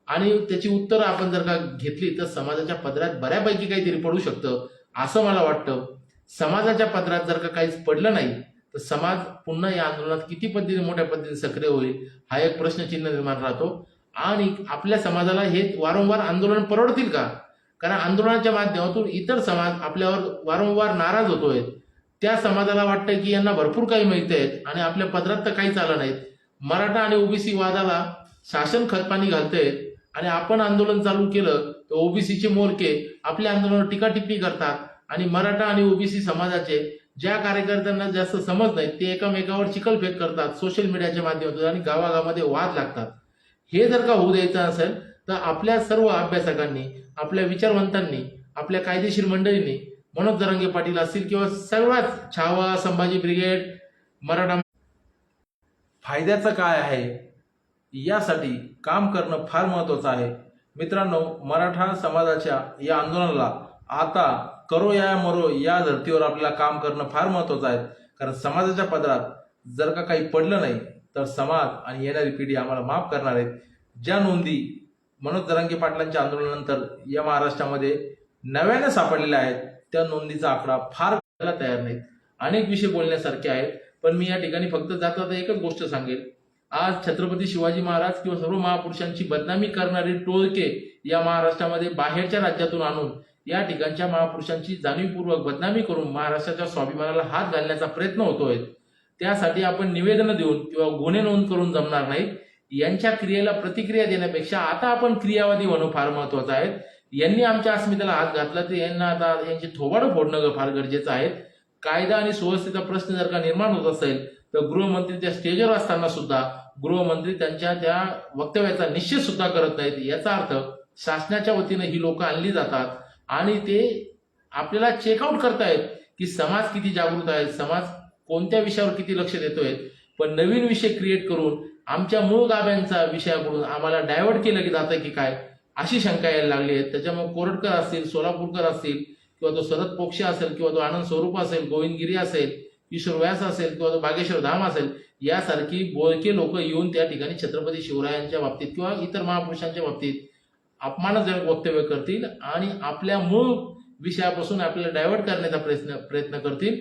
आणि त्याची उत्तरं आपण जर का घेतली तर समाजाच्या पदरात बऱ्यापैकी काहीतरी पडू शकतं असं मला वाटतं. समाजाच्या पदरात जर का काहीच पडलं नाही तर समाज पुन्हा या आंदोलनात किती पद्धतीने मोठ्या पद्धतीने सक्रिय होईल हा एक प्रश्नचिन्ह निर्माण राहतो. आणि आपल्या समाजाला हे वारंवार आंदोलन परवडतील का? कारण आंदोलनाच्या माध्यमातून इतर समाज आपल्यावर वारंवार नाराज होतोय. त्या समाजाला वाटतं की यांना भरपूर काही माहिती आहेत आणि आपल्या पदरात तर काहीच आलं नाहीत. मराठा आणि ओबीसी वादाला शासन खतपाणी घालतंय आणि आपण आंदोलन चालू केलं तर ओबीसीचे मोरके आपल्या आंदोलनावर टीका टिप्पणी करतात आणि मराठा आणि ओबीसी समाजाचे ज्या कार्यकर्त्यांना जास्त समज नाही ते एकमेकावर चिखलफेक करतात सोशल मीडियाच्या माध्यमातून आणि गावागावामध्ये वाद लागतात. हे जर का होऊ द्यायचं असेल तर आपल्या सर्व अभ्यासकांनी, आपल्या विचारवंतांनी, आपल्या कायदेशीर मंडळींनी, मनोज जरांगे पाटील असतील किंवा सर्वात छावा, संभाजी ब्रिगेड, मराठा फायद्याचं काय आहे यासाठी काम करणं फार महत्त्वाचं आहे. मित्रांनो, मराठा समाजाच्या या आंदोलनाला आता करो या मरो या धर्तीवर आपल्याला काम करणं फार महत्त्वाचं आहे. कारण समाजाच्या पदरात जर का काही पडलं नाही तर समाज आणि येणारी पिढी आम्हाला माफ करणार आहेत. ज्या नोंदी मनोज जरांगे पाटलांच्या आंदोलनानंतर या महाराष्ट्रामध्ये नव्याने सापडलेल्या आहेत त्या नोंदीचा आकडा फार करायला तयार नाहीत. अनेक विषय बोलण्यासारखे आहेत, पण मी या ठिकाणी फक्त जाता एकच गोष्ट सांगेल. आज छत्रपती शिवाजी महाराज किंवा सर्व महापुरुषांची बदनामी करणारे टोळके या महाराष्ट्रामध्ये बाहेरच्या राज्यातून आणून या ठिकाणच्या महापुरुषांची जाणीवपूर्वक बदनामी करून महाराष्ट्राच्या स्वाभिमानाला हात घालण्याचा प्रयत्न होतोय. त्यासाठी आपण निवेदन देऊन किंवा गुन्हे नोंद करून जमणार नाहीत. यांच्या क्रियेला प्रतिक्रिया देण्यापेक्षा आता आपण क्रियावादी होणं फार महत्वाचं आहे. यांनी आमच्या अस्मितेला हात घातला तर यांना आता यांची थोबाडं फोडणं फार गरजेचं आहे. कायदा आणि सुव्यवस्थेचा प्रश्न जर का निर्माण होत असेल तर गृहमंत्री त्या स्टेजवर असताना सुद्धा गृहमंत्री त्यांच्या त्या वक्तव्याचा निश्चित सुद्धा करत नाहीत. याचा अर्थ शासनाच्या वतीनं ही लोक आणली जातात आणि ते आपल्याला चेकआउट करतायत की समाज किती जागृत आहे, समाज कोणत्या विषयावर किती लक्ष देतोय. पण नवीन विषय क्रिएट करून आमच्या मूळ गाभ्यांचा विषयाकडून आम्हाला डायव्हर्ट केलं की जातं की काय अशी शंका यायला लागली आहे. त्याच्यामुळे कोरटकर असतील, सोलापूरकर असतील किंवा तो शरद पोक्षे असेल किंवा तो आनंद स्वरूप असेल, गोविंदगिरी असेल, किशोर व्यास असेल किंवा तो बागेश्वर धाम असेल, यासारखी बोलके लोक येऊन त्या ठिकाणी छत्रपती शिवरायांच्या बाबतीत किंवा इतर महापुरुषांच्या बाबतीत अपमानजनक वक्तव्य करतील आणि आपल्या मूळ विषयापासून आपल्याला डायव्हर्ट करण्याचा प्रयत्न करतील.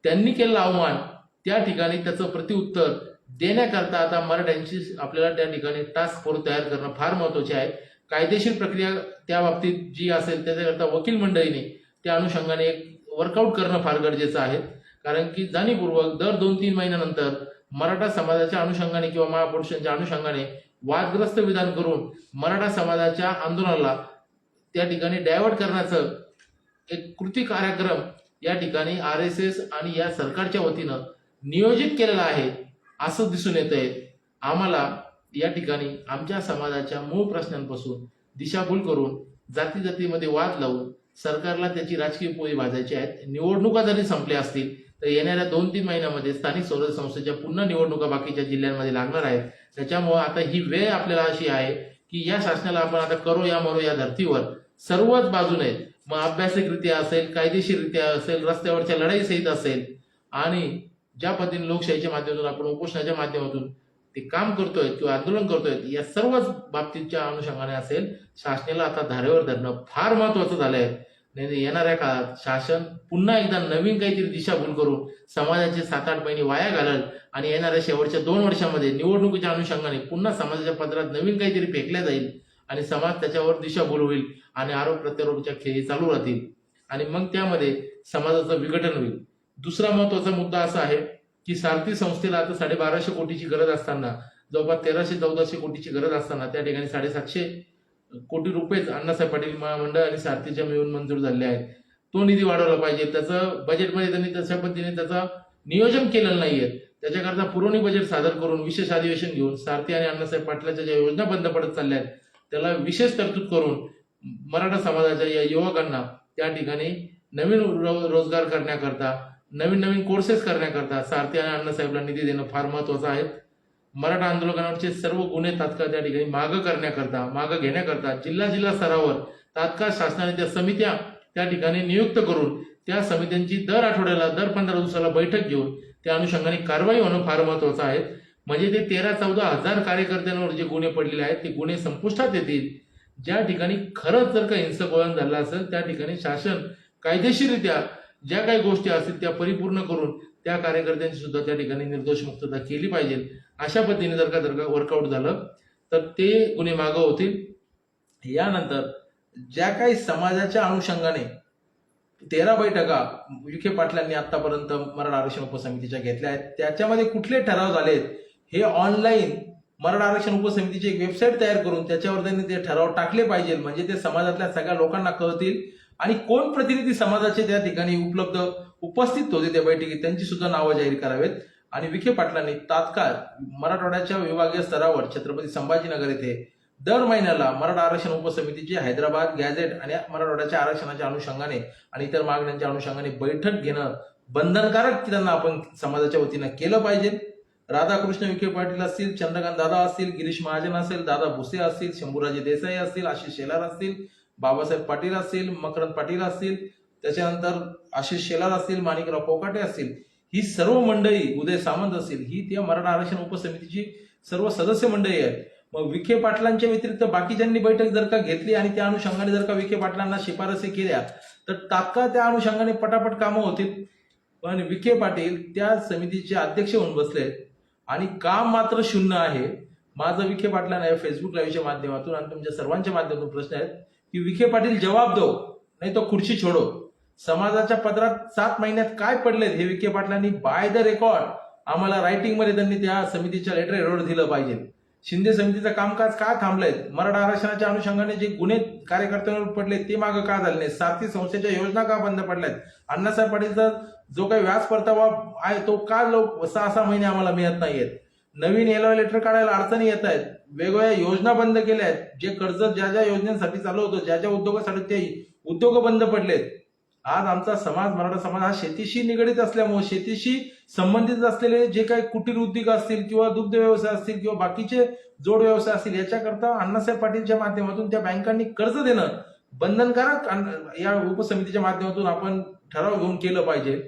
त्यांनी केलेला अवमान त्या ठिकाणी त्याचं प्रत्युत्तर देण्याकरता आता मराठ्यांची आपल्याला त्या ठिकाणी टास्क फोर्स तयार करणं फार महत्वाचे आहे. कायदेशीर प्रक्रिया त्या बाबतीत जी असेल त्याच्याकरता वकील मंडळीने त्या अनुषंगाने एक वर्कआउट करणं फार गरजेचं आहे. कारण की जाणीवपूर्वक दर 2-3 महिन्यानंतर मराठा समाजाच्या अनुषंगाने किंवा महापुरुषांच्या अनुषंगाने वादग्रस्त विधान करून मराठा समाजाच्या आंदोलनाला त्या ठिकाणी डायव्हर्ट करण्याचं एक कृती कार्यक्रम या ठिकाणी RSS आणि या सरकारच्या वतीनं नियोजित केलेला आहे असं दिसून येत आहे. आम्हाला या ठिकाणी आमच्या समाजाच्या मूळ प्रश्नांपासून दिशाभूल करून जातीमध्ये वाद लावून सरकारला त्याची राजकीय पोळी भाजायची आहेत. निवडणुका जरी संपल्या असतील तर येणाऱ्या 2-3 महिन्यामध्ये स्थानिक स्वराज्य संस्थेच्या पुन्हा निवडणुका बाकीच्या जिल्ह्यांमध्ये लागणार आहेत. त्याच्यामुळे आता ही वेळ आपल्याला अशी आहे की या शासनाला आपण आता करो या मरो या धर्तीवर सर्वच बाजूने मग अभ्यासिकरित्या असेल, कायदेशीररित्या असेल, रस्त्यावरच्या लढाई सहित असेल आणि ज्या पद्धतीने लोकशाहीच्या माध्यमातून आपण उपोषणाच्या माध्यमातून ते काम करतोय किंवा आंदोलन करतोय या सर्वच बाबतीच्या अनुषंगाने असेल शासनाला आता धारेवर धरणं फार महत्वाचं झालंय. नाही येणाऱ्या काळात शासन पुन्हा एकदा नवीन काहीतरी दिशाभूल करून समाजाचे 7-8 महिने वाया घालल आणि येणाऱ्या शेवटच्या 2 वर्षामध्ये निवडणुकीच्या अनुषंगाने पुन्हा समाजाच्या पदरात नवीन काहीतरी फेकल्या जाईल आणि समाज त्याच्यावर दिशाभूल होईल आणि आरोप प्रत्यारोपच्या खेळी चालू राहतील आणि मग त्यामध्ये समाजाचं विघटन होईल. दुसरा महत्वाचा मुद्दा असा आहे की सारथी संस्थेला आता 1250 कोटीची गरज असताना, जवळपास 1300-1400 कोटीची गरज असताना त्या ठिकाणी 750 कोटी रुपयेच अण्णासाहेब पाटील महामंडळ आणि सारथीच्या मिळून मंजूर झाले आहेत. तो निधी वाढवला पाहिजे. त्याचं बजेटमध्ये त्यांनी तशा पद्धतीने त्याचं नियोजन केलेलं नाहीये. त्याच्याकरता पुरवणी बजेट सादर करून विशेष अधिवेशन घेऊन सारथी आणि अण्णासाहेब पाटलाच्या ज्या योजना बंद पडत चालल्या आहेत त्याला विशेष तरतूद करून मराठा समाजाच्या या युवकांना त्या ठिकाणी नवीन रोजगार करण्याकरता, नवीन कोर्सेस करण्याकरता सारथी आणि अण्णासाहेबला निधी देणं फार महत्वाचं आहे. मराठा आंदोलकांवरचे सर्व गुन्हे तात्काळ त्या ठिकाणी मागं घेण्याकरता जिल्हा स्तरावर तात्काळ शासनाने त्या समित्या त्या ठिकाणी नियुक्त करून त्या समित्यांची दर आठवड्याला, दर 15 दिवसाला बैठक घेऊन त्या अनुषंगाने कारवाई होणं फार महत्वाचं आहे. म्हणजे ते 13-14 हजार कार्यकर्त्यांवर जे गुन्हे पडलेले आहेत ते गुन्हे संपुष्टात येतील. ज्या ठिकाणी खरंच जर का हिंसक वळण झालं असेल त्या ठिकाणी शासन कायदेशीररित्या ज्या काही गोष्टी असतील त्या परिपूर्ण करून त्या कार्यकर्त्यांची सुद्धा त्या ठिकाणी निर्दोष मुक्तता केली पाहिजे. अशा पद्धतीने जर का वर्कआउट झालं तर ते गुन्हे मागं होतील. यानंतर ज्या काही समाजाच्या अनुषंगाने 13 बैठका विखे पाटलांनी आतापर्यंत मराठा आरक्षण उपसमितीच्या घेतल्या आहेत, त्याच्यामध्ये कुठले ठराव झालेत हे ऑनलाईन मराठा आरक्षण उपसमितीची एक वेबसाईट तयार करून त्याच्यावर त्यांनी ते ठराव टाकले पाहिजे. म्हणजे ते समाजातल्या सगळ्या लोकांना कळतील आणि कोण प्रतिनिधी समाजाचे त्या ठिकाणी उपस्थित होते त्या बैठकीत त्यांची सुद्धा नावं जाहीर करावेत. आणि विखे पाटलांनी तात्काळ मराठवाड्याच्या विभागीय स्तरावर छत्रपती संभाजीनगर येथे दर महिन्याला मराठा आरक्षण उपसमितीची हैदराबाद गॅझेट आणि मराठवाड्याच्या आरक्षणाच्या अनुषंगाने आणि इतर मागण्यांच्या अनुषंगाने बैठक घेणं बंधनकारक त्यांना आपण समाजाच्या वतीनं केलं पाहिजे. राधाकृष्ण विखे पाटील असतील, चंद्रकांत दादा असतील, गिरीश महाजन असेल, दादा भुसे असतील, शंभूराजे देसाई असतील, आशिष शेलार असतील, बाबासाहेब पाटील असतील, मकरंद पाटील असतील, त्याच्यानंतर आशिष शेलार असतील, माणिकराव कोकाटे असतील, ही सर्व मंडळी, उदय सामंत असतील, ही त्या मराठा आरक्षण उपसमितीची सर्व सदस्य मंडळी आहेत. मग विखे पाटलांच्या व्यतिरिक्त बाकीच्यांनी बैठक जर का घेतली आणि त्या अनुषंगाने जर का विखे पाटलांना शिफारसी केल्या तर तात्काळ त्या अनुषंगाने पटापट कामं होतील. पण विखे पाटील त्या समितीचे अध्यक्ष होऊन बसले आणि काम मात्र शून्य आहे. माझं विखे पाटलांना फेसबुक लाईव्हच्या माध्यमातून आणि तुमच्या सर्वांच्या माध्यमातून प्रश्न आहेत की विखे पाटील जवाब दो, नाही तो खुर्ची छोडो. समाजाच्या पदरात 7 महिन्यात काय पडलेत हे विखे पाटलांनी बाय द रेकॉर्ड आम्हाला रायटिंग मध्ये त्यांनी त्या समितीच्या लेटर हेडवर दिलं पाहिजे. शिंदे समितीचं कामकाज का थांबलंय? मराठा आरक्षणाच्या अनुषंगाने जे गुन्हे कार्यकर्त्यांवर पडले ते मागं का झाले नाही? सारथी संस्थेच्या योजना का बंद पडल्यात? अण्णासाहेब पाटीलचा जो काही व्याज परतावा आहे तो का 6-6 महिने आम्हाला मिळत नाहीयेत? नवीन एलओ लेटर काढायला अडचणी येत आहेत. वेगवेगळ्या योजना बंद केल्या आहेत. जे कर्ज ज्या योजनेसाठी चालू होतं, ज्या उद्योगासाठी ते उद्योग बंद पडलेत. आज आमचा समाज, मराठा समाज हा शेतीशी निगडीत असल्यामुळे शेतीशी संबंधित असलेले जे काही कुटीर उद्योग असतील किंवा दुग्ध व्यवसाय असतील किंवा बाकीचे जोड व्यवसाय असतील याच्याकरता अण्णासाहेब पाटीलच्या माध्यमातून त्या बँकांनी कर्ज देणं बंधनकारक या उपसमितीच्या माध्यमातून आपण ठराव घेऊन केलं पाहिजे.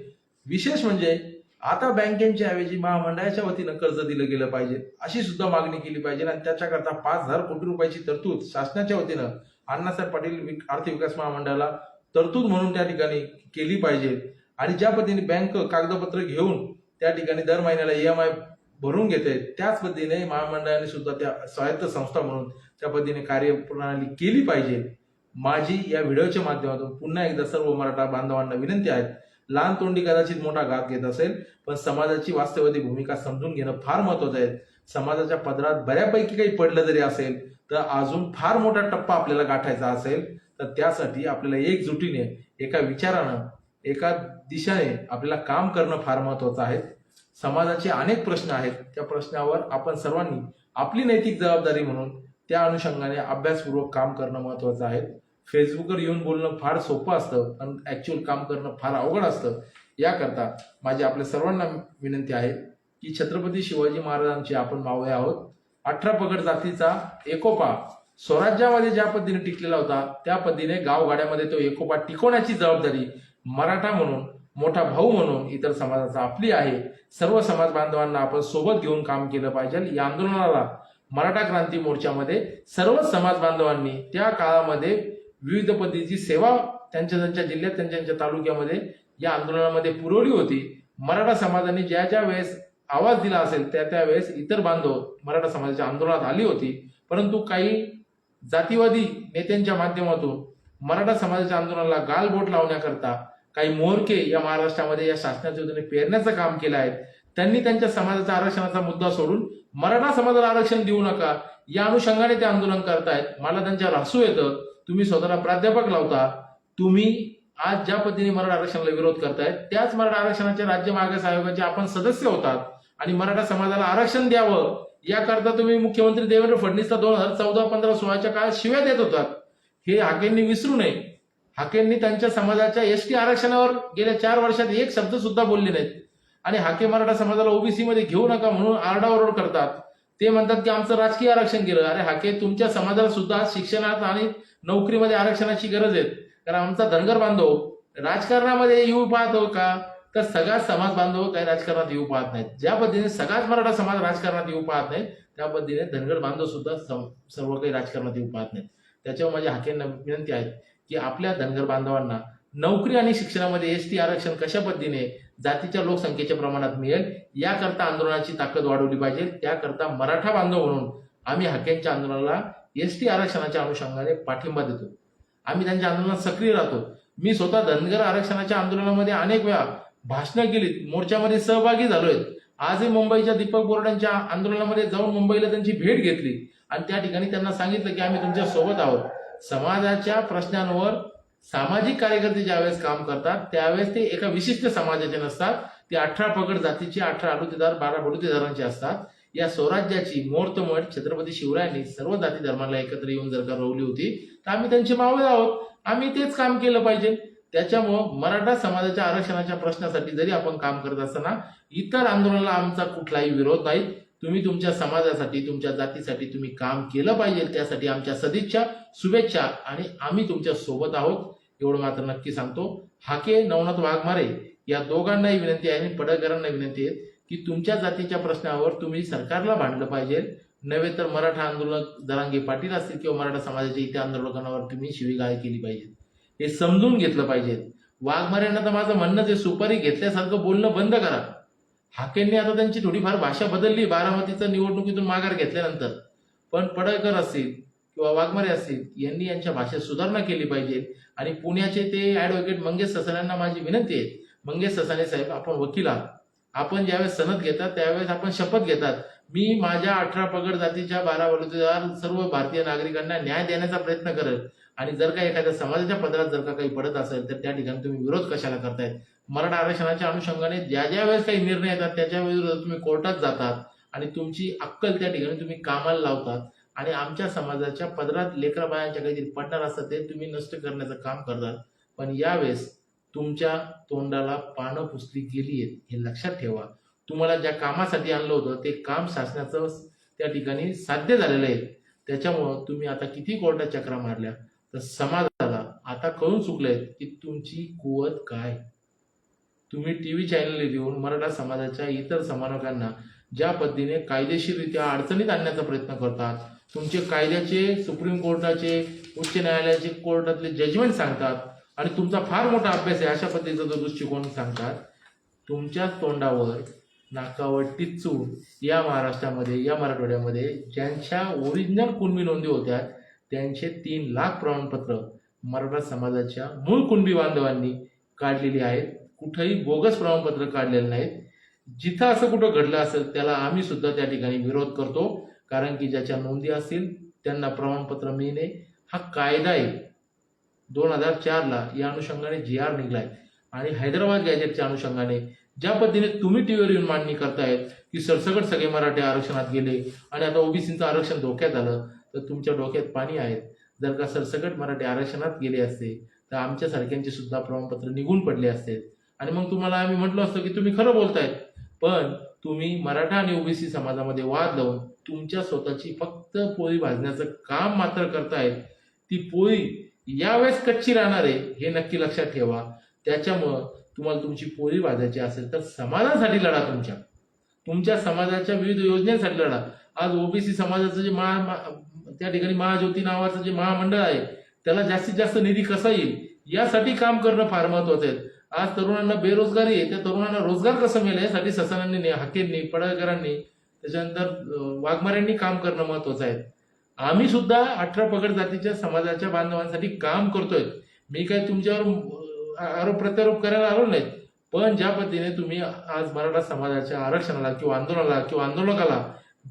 विशेष म्हणजे आता बँकेच्या ऐवजी महामंडळाच्या वतीनं कर्ज दिलं गेलं पाहिजे अशी सुद्धा मागणी केली पाहिजे आणि त्याच्याकरता 5,000 कोटी रुपयाची तरतूद शासनाच्या वतीनं अण्णासाहेब पाटील आर्थिक विकास महामंडळाला तरतूद म्हणून त्या ठिकाणी केली पाहिजे. आणि ज्या पद्धतीने बँक कागदपत्र घेऊन त्या ठिकाणी दर महिन्याला EMI भरून घेते त्याच पद्धतीने महामंडळाने सुद्धा त्या स्वायत्त संस्था म्हणून त्या पद्धतीने कार्यप्रणाली केली पाहिजे. माझी या व्हिडिओच्या माध्यमातून पुन्हा एकदा सर्व मराठा बांधवांना विनंती आहे, लहान तोंडी कदाचित मोठा घात घेत असेल पण समाजाची वास्तववादी भूमिका समजून घेणं फार महत्वाचं आहे. समाजाच्या पदरात बऱ्यापैकी काही पडलं जरी असेल तर अजून फार मोठा टप्पा आपल्याला गाठायचा असेल तर त्यासाठी आपल्याला एकजुटीने, एका विचारानं, एका दिशेने आपल्याला काम करणं फार महत्वाचं आहे. समाजाचे अनेक प्रश्न आहेत, त्या प्रश्नावर आपण सर्वांनी आपली नैतिक जबाबदारी म्हणून त्या अनुषंगाने अभ्यासपूर्वक काम करणं महत्वाचं आहे. फेसबुकवर येऊन बोलणं फार सोपं असतं पण ऍक्च्युअल काम करणं फार अवघड असतं. याकरता माझी आपल्या सर्वांना विनंती आहे की छत्रपती शिवाजी महाराजांचे आपण मावळे आहोत. 18 पगड जातीचा एकोपा स्वराज्यामध्ये ज्या पद्धतीने टिकलेला होता त्या पद्धतीने गावगाड्यामध्ये तो एकोपा टिकवण्याची जबाबदारी मराठा म्हणून, मोठा भाऊ म्हणून इतर समाजाचा आपली आहे. सर्व समाज बांधवांना आपण सोबत घेऊन काम केलं पाहिजे. या आंदोलनाला मराठा क्रांती मोर्चामध्ये सर्व समाज बांधवांनी त्या काळामध्ये विविध पद्धतीची सेवा त्यांच्या जिल्ह्यात त्यांच्या तालुक्यामध्ये या आंदोलनामध्ये पुरवली होती. मराठा समाजाने ज्या वेळेस आवाज दिला असेल त्या वेळेस इतर बांधव मराठा समाजाच्या आंदोलनात आली होती. परंतु काही जातीवादी नेत्यांच्या माध्यमातून मराठा समाजाच्या आंदोलनाला गालबोट लावण्याकरता काही मोहरके या महाराष्ट्रामध्ये या शासनाच्या वतीने पेरण्याचं काम केलं आहे. त्यांनी त्यांच्या समाजाचा आरक्षणाचा मुद्दा सोडून मराठा समाजाला आरक्षण देऊ नका या अनुषंगाने ते आंदोलन करतायत. मला त्यांच्यावर हसू येतं. तुम्ही स्वतःला प्राध्यापक लावता. तुम्ही आज ज्या पद्धतीने मराठा आरक्षणाला विरोध करतायत त्याच मराठा आरक्षणाच्या राज्य मागास आयोगाचे आपण सदस्य होतात आणि मराठा समाजाला आरक्षण द्यावं याकरता तुम्ही मुख्यमंत्री देवेंद्र फडणवीसला 2014, 15, 16च्या काळात शिव्या देत होतात. हे हाकेंनी विसरू नये. हाकेंनी त्यांच्या समाजाच्या एसटी आरक्षणावर गेल्या 4 वर्षात एक शब्द सुद्धा बोलले नाहीत आणि हाके मराठा समाजाला ओबीसी मध्ये घेऊ नका म्हणून आरडाओरड करतात. ते म्हणतात की आमचं राजकीय आरक्षण केलं. अरे हाके, तुमच्या समाजाला सुद्धा शिक्षणात आणि नोकरीमध्ये आरक्षणाची गरज आहे. कारण आमचा धनगर बांधव राजकारणामध्ये येऊ पाहतो का, तर सगळाच समाज बांधव काही राजकारणात येऊ पाहत नाहीत. ज्या पद्धतीने सगळाच मराठा समाज राजकारणात येऊ पाहत नाहीत त्या पद्धतीने धनगर बांधव सुद्धा सर्व काही राजकारणात येऊ पाहत नाहीत. त्याच्यावर माझ्या हाकेंना विनंती आहे की आपल्या धनगर बांधवांना नोकरी आणि शिक्षणामध्ये एसटी आरक्षण कशा पद्धतीने जातीच्या लोकसंख्येच्या प्रमाणात मिळेल याकरता आंदोलनाची ताकद वाढवली पाहिजे. त्याकरता मराठा बांधव म्हणून आम्ही हाकेंच्या आंदोलनाला एसटी आरक्षणाच्या अनुषंगाने पाठिंबा देतो. आम्ही त्यांच्या आंदोलनात सक्रिय राहतो. मी स्वतः धनगर आरक्षणाच्या आंदोलनामध्ये अनेक वेळा भाषणं केलीत, मोर्चामध्ये सहभागी झालोय. आजही मुंबईच्या दीपक बोर्डांच्या आंदोलनामध्ये जाऊन मुंबईला त्यांची भेट घेतली आणि त्या ठिकाणी त्यांना सांगितलं की आम्ही तुमच्या सोबत आहोत. समाजाच्या प्रश्नांवर सामाजिक कार्यकर्ते ज्यावेळेस काम करतात त्यावेळेस ते एका विशिष्ट समाजाचे नसतात. ते 18 पगड जातीचे, 18 आडुतेदार, 12 बडुतेदारांचे असतात. या स्वराज्याची मुहूर्तमठ छत्रपती शिवरायांनी सर्व जाती धर्माला एकत्र येऊन जर का रोवली होती तर आम्ही त्यांचे मावळे आहोत. आम्ही तेच काम केलं पाहिजे. त्याच्यामुळं मराठा समाजाच्या आरक्षणाच्या प्रश्नासाठी जरी आपण काम करत असताना इतर आंदोलनाला आमचा कुठलाही विरोध नाही. तुम्ही तुमच्या समाजासाठी, तुमच्या जातीसाठी तुम्ही काम केलं पाहिजे. त्यासाठी आमच्या सदिच्छा, शुभेच्छा आणि आम्ही तुमच्या सोबत आहोत एवढं मात्र नक्की सांगतो. हाके, नवनाथ वाघमारे या दोघांनाही विनंती आहे आणि पडळकरांना विनंती आहे की तुमच्या जातीच्या प्रश्नावर तुम्ही सरकारला भांडलं पाहिजे, नव्हे तर मराठा आंदोलक जरांगे पाटील असतील किंवा मराठा समाजाच्या इतर आंदोलकांवर तुम्ही शिवीगाळ केली पाहिजे. हे समजून घेतलं पाहिजे. वाघमारेंना तर माझं म्हणणं ते सुपारी घेतल्यासारखं बोलणं बंद करा. हाकेंनी आता त्यांची थोडीफार भाषा बदलली बारामतीच्या निवडणुकीतून माघार घेतल्यानंतर, पण पडळकर असतील किंवा वाघमारे असतील यांनी यांच्या भाषेत सुधारणा केली पाहिजे. आणि पुण्याचे ते ऍडव्होकेट मंगेश ससाण्यांना माझी विनंती आहे, मंगेश ससाणे साहेब, आपण वकील आहात. आपण ज्यावेळेस सनद घेतात त्यावेळेस आपण शपथ घेतात, मी माझ्या 18 पगड जातीच्या 12 बलुतेदार सर्व भारतीय नागरिकांना न्याय देण्याचा प्रयत्न करेल. आणि जर का एखाद्या समाजाच्या पदरात जर का काही पडत असेल तर त्या ठिकाणी तुम्ही विरोध कशाला करतायत. मराठा आरक्षणाच्या अनुषंगाने ज्या वेळेस काही निर्णय येतात त्याच्या विरोधात तुम्ही कोर्टात जातात आणि तुमची अक्कल त्या ठिकाणी तुम्ही कामाला लावतात आणि आमच्या समाजाच्या पदरात लेकरा बायांच्या काहीतरी पडणार असतात ते तुम्ही नष्ट करण्याचं काम करतात. पण यावेळेस तुमच्या तोंडाला पानं पुसली गेली आहेत हे लक्षात ठेवा. तुम्हाला ज्या कामासाठी आणलं होतं ते काम शासनाचं त्या ठिकाणी साध्य झालेलं आहे. त्याच्यामुळं तुम्ही आता किती कोर्टात चक्रा मारल्या तर समाजाला आता कळून चुकलंय की तुमची कुवत काय. तुम्ही टीव्ही चॅनल देऊन मराठा समाजाच्या इतर समन्वयकांना ज्या पद्धतीने कायदेशीररित्या अडचणीत आणण्याचा प्रयत्न करतात, तुमचे कायद्याचे, सुप्रीम कोर्टाचे, उच्च न्यायालयाचे कोर्टातले जजमेंट सांगतात आणि तुमचा फार मोठा अभ्यास आहे अशा पद्धतीचा जो दृष्टिकोन सांगतात, तुमच्या तोंडावर नाकावर टिच्चू या महाराष्ट्रामध्ये, या मराठवाड्यामध्ये ज्यांच्या ओरिजिनल कुणबी नोंदी होत्या त्यांचे 3 लाख प्रमाणपत्र मराठा समाजाच्या मूळ कुणबी बांधवांनी काढलेली आहेत. कुठेही बोगस प्रमाणपत्र काढलेले नाहीत. जिथं असं कुठं घडलं असेल त्याला आम्ही सुद्धा त्या ठिकाणी विरोध करतो. कारण की ज्याच्या नोंदी असतील त्यांना प्रमाणपत्र मिळणे हा कायदा आहे. 2004ला या अनुषंगाने GR निघलाय आणि हैदराबाद गॅजेटच्या अनुषंगाने ज्या पद्धतीने तुम्ही टीव्हीवर येऊन मांडणी करतायत की सरसकट सगळे मराठे आरक्षणात गेले आणि आता ओबीसीचं आरक्षण धोक्यात आलं, तर तुमच्या डोक्यात पाणी आहे. जर का सरसकट मराठे आरक्षणात गेले असते तर आमच्यासारख्यांचे सुद्धा प्रमाणपत्र निघून पडले असते आणि मग तुम्हाला आम्ही म्हटलं असतं की तुम्ही खरं बोलतायत. पण तुम्ही मराठा आणि ओबीसी समाजामध्ये वाद लावून तुमच्या स्वतःची फक्त पोळी भाजण्याचं काम मात्र करतायत. ती पोळी यावेळेस कच्ची राहणार आहे हे नक्की लक्षात ठेवा. त्याच्यामुळं तुम्हाला तुमची पोळी भाजायची असेल तर समाजासाठी लढा. तुमच्या समाजाच्या विविध योजनेसाठी लढा. आज ओबीसी समाजाचं जे त्या ठिकाणी महाज्योती नावाचं जे महामंडळ आहे त्याला जास्तीत जास्त निधी कसा येईल यासाठी काम करणं फार महत्वाचं आहे. आज तरुणांना बेरोजगारी आहे, त्या तरुणांना रोजगार कसं मिळेल यासाठी ससानांनी, हाकेंनी, पडळकरांनी, त्याच्यानंतर वाघमाऱ्यांनी काम करणं महत्वाचं आहे. आम्ही सुद्धा 18 पगड जातीच्या समाजाच्या बांधवांसाठी काम करतोय. मी काय तुमच्यावर आरोप प्रत्यारोप करायला आलो नाहीत, पण ज्या पद्धतीने तुम्ही आज मराठा समाजाच्या आरक्षणाला किंवा आंदोलकाला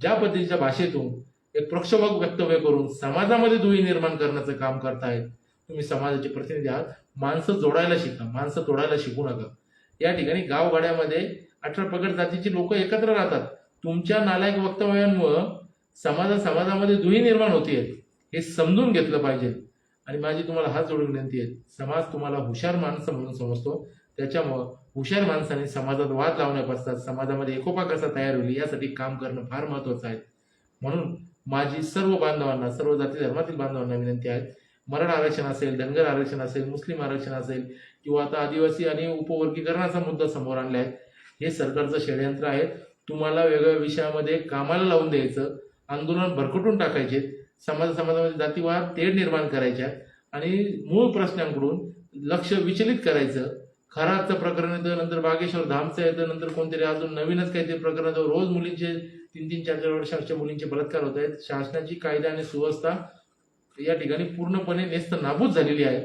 ज्या पद्धतीच्या भाषेतून एक प्रक्षोभक वक्तव्य करून समाजामध्ये दुही निर्माण करण्याचं काम करतायत, तुम्ही समाजाचे प्रतिनिधी आहात. माणसं जोडायला शिका, माणसं तोडायला शिकू नका. या ठिकाणी गावगाड्यामध्ये 18 पगड जातीची लोक एकत्र राहतात. तुमच्या नालायक वक्तव्यांमुळं समाजामध्ये दुही निर्माण होतीये, हे समजून घेतलं पाहिजे. आणि माझी तुम्हाला हात जोडून विनंती आहे, समाज तुम्हाला हुशार माणसं म्हणून समजतो, त्याच्यामुळं हुशार माणसाने समाजात वाद लावण्यापासून समाजामध्ये एकोपा कसा तयार होईल यासाठी काम करणं फार महत्वाचं आहे. म्हणून माझी सर्व बांधवांना, सर्व जाती धर्मातील बांधवांना विनंती आहे, मराठा आरक्षण असेल, धनगर आरक्षण असेल, मुस्लिम आरक्षण असेल किंवा आता आदिवासी आणि उपवर्गीकरणाचा मुद्दा समोर आणला आहे, हे सरकारचं षडयंत्र आहे. तुम्हाला वेगवेगळ्या विषयामध्ये कामाला लावून द्यायचं, आंदोलन भरकटून टाकायचे, समाजामध्ये जातीवाद तेढ निर्माण करायच्या आणि मूळ प्रश्नांकडून लक्ष विचलित करायचं. खराचं प्रकरण येतं, नंतर बागेश्वर धामचं येतं, नंतर कोणतरी अजून नवीनच काहीतरी प्रकरण येतं. रोज मुलींचे 3-3, 4-4 वर्षांच्या मुलींचे बलात्कार होत आहेत. शासनाची कायदा आणि सुव्यवस्था या ठिकाणी पूर्णपणे नेस्त नाबूद झालेली आहे.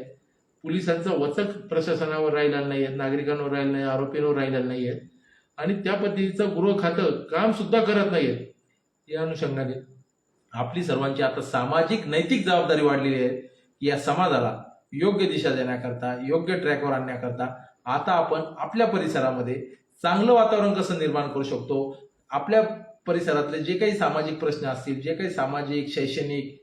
पोलिसांचा वचक प्रशासनावर राहिलेला नाही आहे, नागरिकांवर राहिलेला नाही, आरोपींवर राहिलेला नाही आहे आणि त्या पद्धतीचं गृह खातं काम सुद्धा करत नाहीये. या अनुषंगाने आपली सर्वांची आता सामाजिक नैतिक जबाबदारी वाढलेली आहे की या समाजाला योग्य दिशा देण्याकरता, योग्य ट्रॅकवर आणण्याकरता आता आपण आपल्या परिसरामध्ये चांगलं वातावरण कसं निर्माण करू शकतो, आपल्या परिसरातले जे काही सामाजिक प्रश्न असतील, जे काही सामाजिक, शैक्षणिक,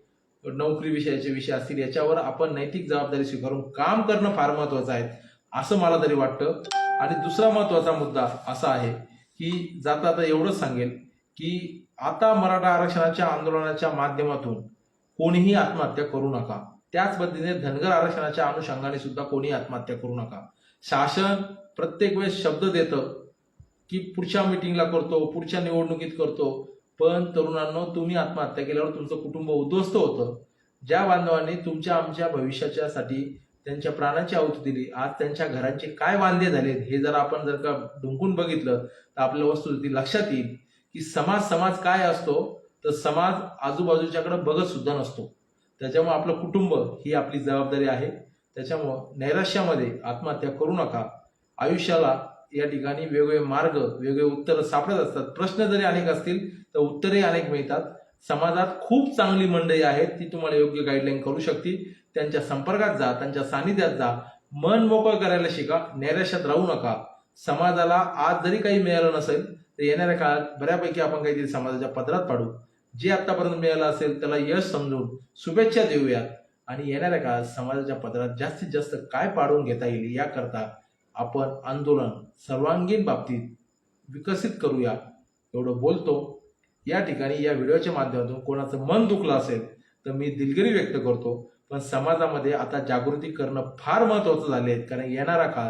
नोकरी विषयाचे विषय असतील, याच्यावर आपण नैतिक जबाबदारी स्वीकारून काम करणं फार महत्वाचं आहे असं मला तरी वाटतं. आणि दुसरा महत्वाचा मुद्दा असा आहे की जाता आता एवढंच सांगेल की आता मराठा आरक्षणाच्या आंदोलनाच्या माध्यमातून कोणीही आत्महत्या करू नका. त्याच पद्धतीने धनगर आरक्षणाच्या अनुषंगाने सुद्धा कोणीही आत्महत्या करू नका. शासन प्रत्येक वेळेस शब्द देतं की पुढच्या मिटिंगला करतो, पुढच्या निवडणुकीत करतो, पण तरुणांनो, तुम्ही आत्महत्या केल्यावर तुमचं कुटुंब उद्ध्वस्त होतं. ज्या बांधवांनी तुमच्या आमच्या भविष्याच्यासाठी त्यांच्या प्राणाची आहुती दिली, आज त्यांच्या घरांचे काय वांदे झालेत हे जर आपण जर का ढुंकून बघितलं तर आपल्या वस्तुस्थिती लक्षात येईल की समाज काय असतो, तर समाज आजूबाजूच्याकडे बघत सुद्धा नसतो. त्याच्यामुळे आपलं कुटुंब ही आपली जबाबदारी आहे. त्याच्यामुळं नैराश्यामध्ये आत्महत्या करू नका. आयुष्याला या ठिकाणी वेगवेगळे मार्ग, वेगवेगळे उत्तरं सापडत असतात. प्रश्न जरी अनेक असतील तर उत्तरे अनेक मिळतात. समाजात खूप चांगली मंडळी आहेत, ती तुम्हाला योग्य गाईडलाईन करू शकतील. त्यांच्या संपर्कात जा, त्यांच्या सानिध्यात जा, मन मोकळं करायला शिका, नैराश्यात राहू नका. समाजाला आज जरी काही मिळालं नसेल तर येणाऱ्या काळात बऱ्यापैकी आपण काहीतरी समाजाच्या पदरात पाडू. जे आतापर्यंत मिळालं असेल त्याला यश समजून शुभेच्छा देऊयात आणि येणाऱ्या काळात समाजाच्या पदरात जास्तीत जास्त काय पाडून घेता येईल याकरता आपण आंदोलन सर्वांगीण बाबतीत विकसित करूया, एवढं बोलतो. या ठिकाणी या व्हिडिओच्या माध्यमातून कोणाचं मन दुखलं असेल तर मी दिलगिरी व्यक्त करतो, पण समाजामध्ये आता जागृती करणं फार महत्वाचं झाले आहे. कारण येणारा काळ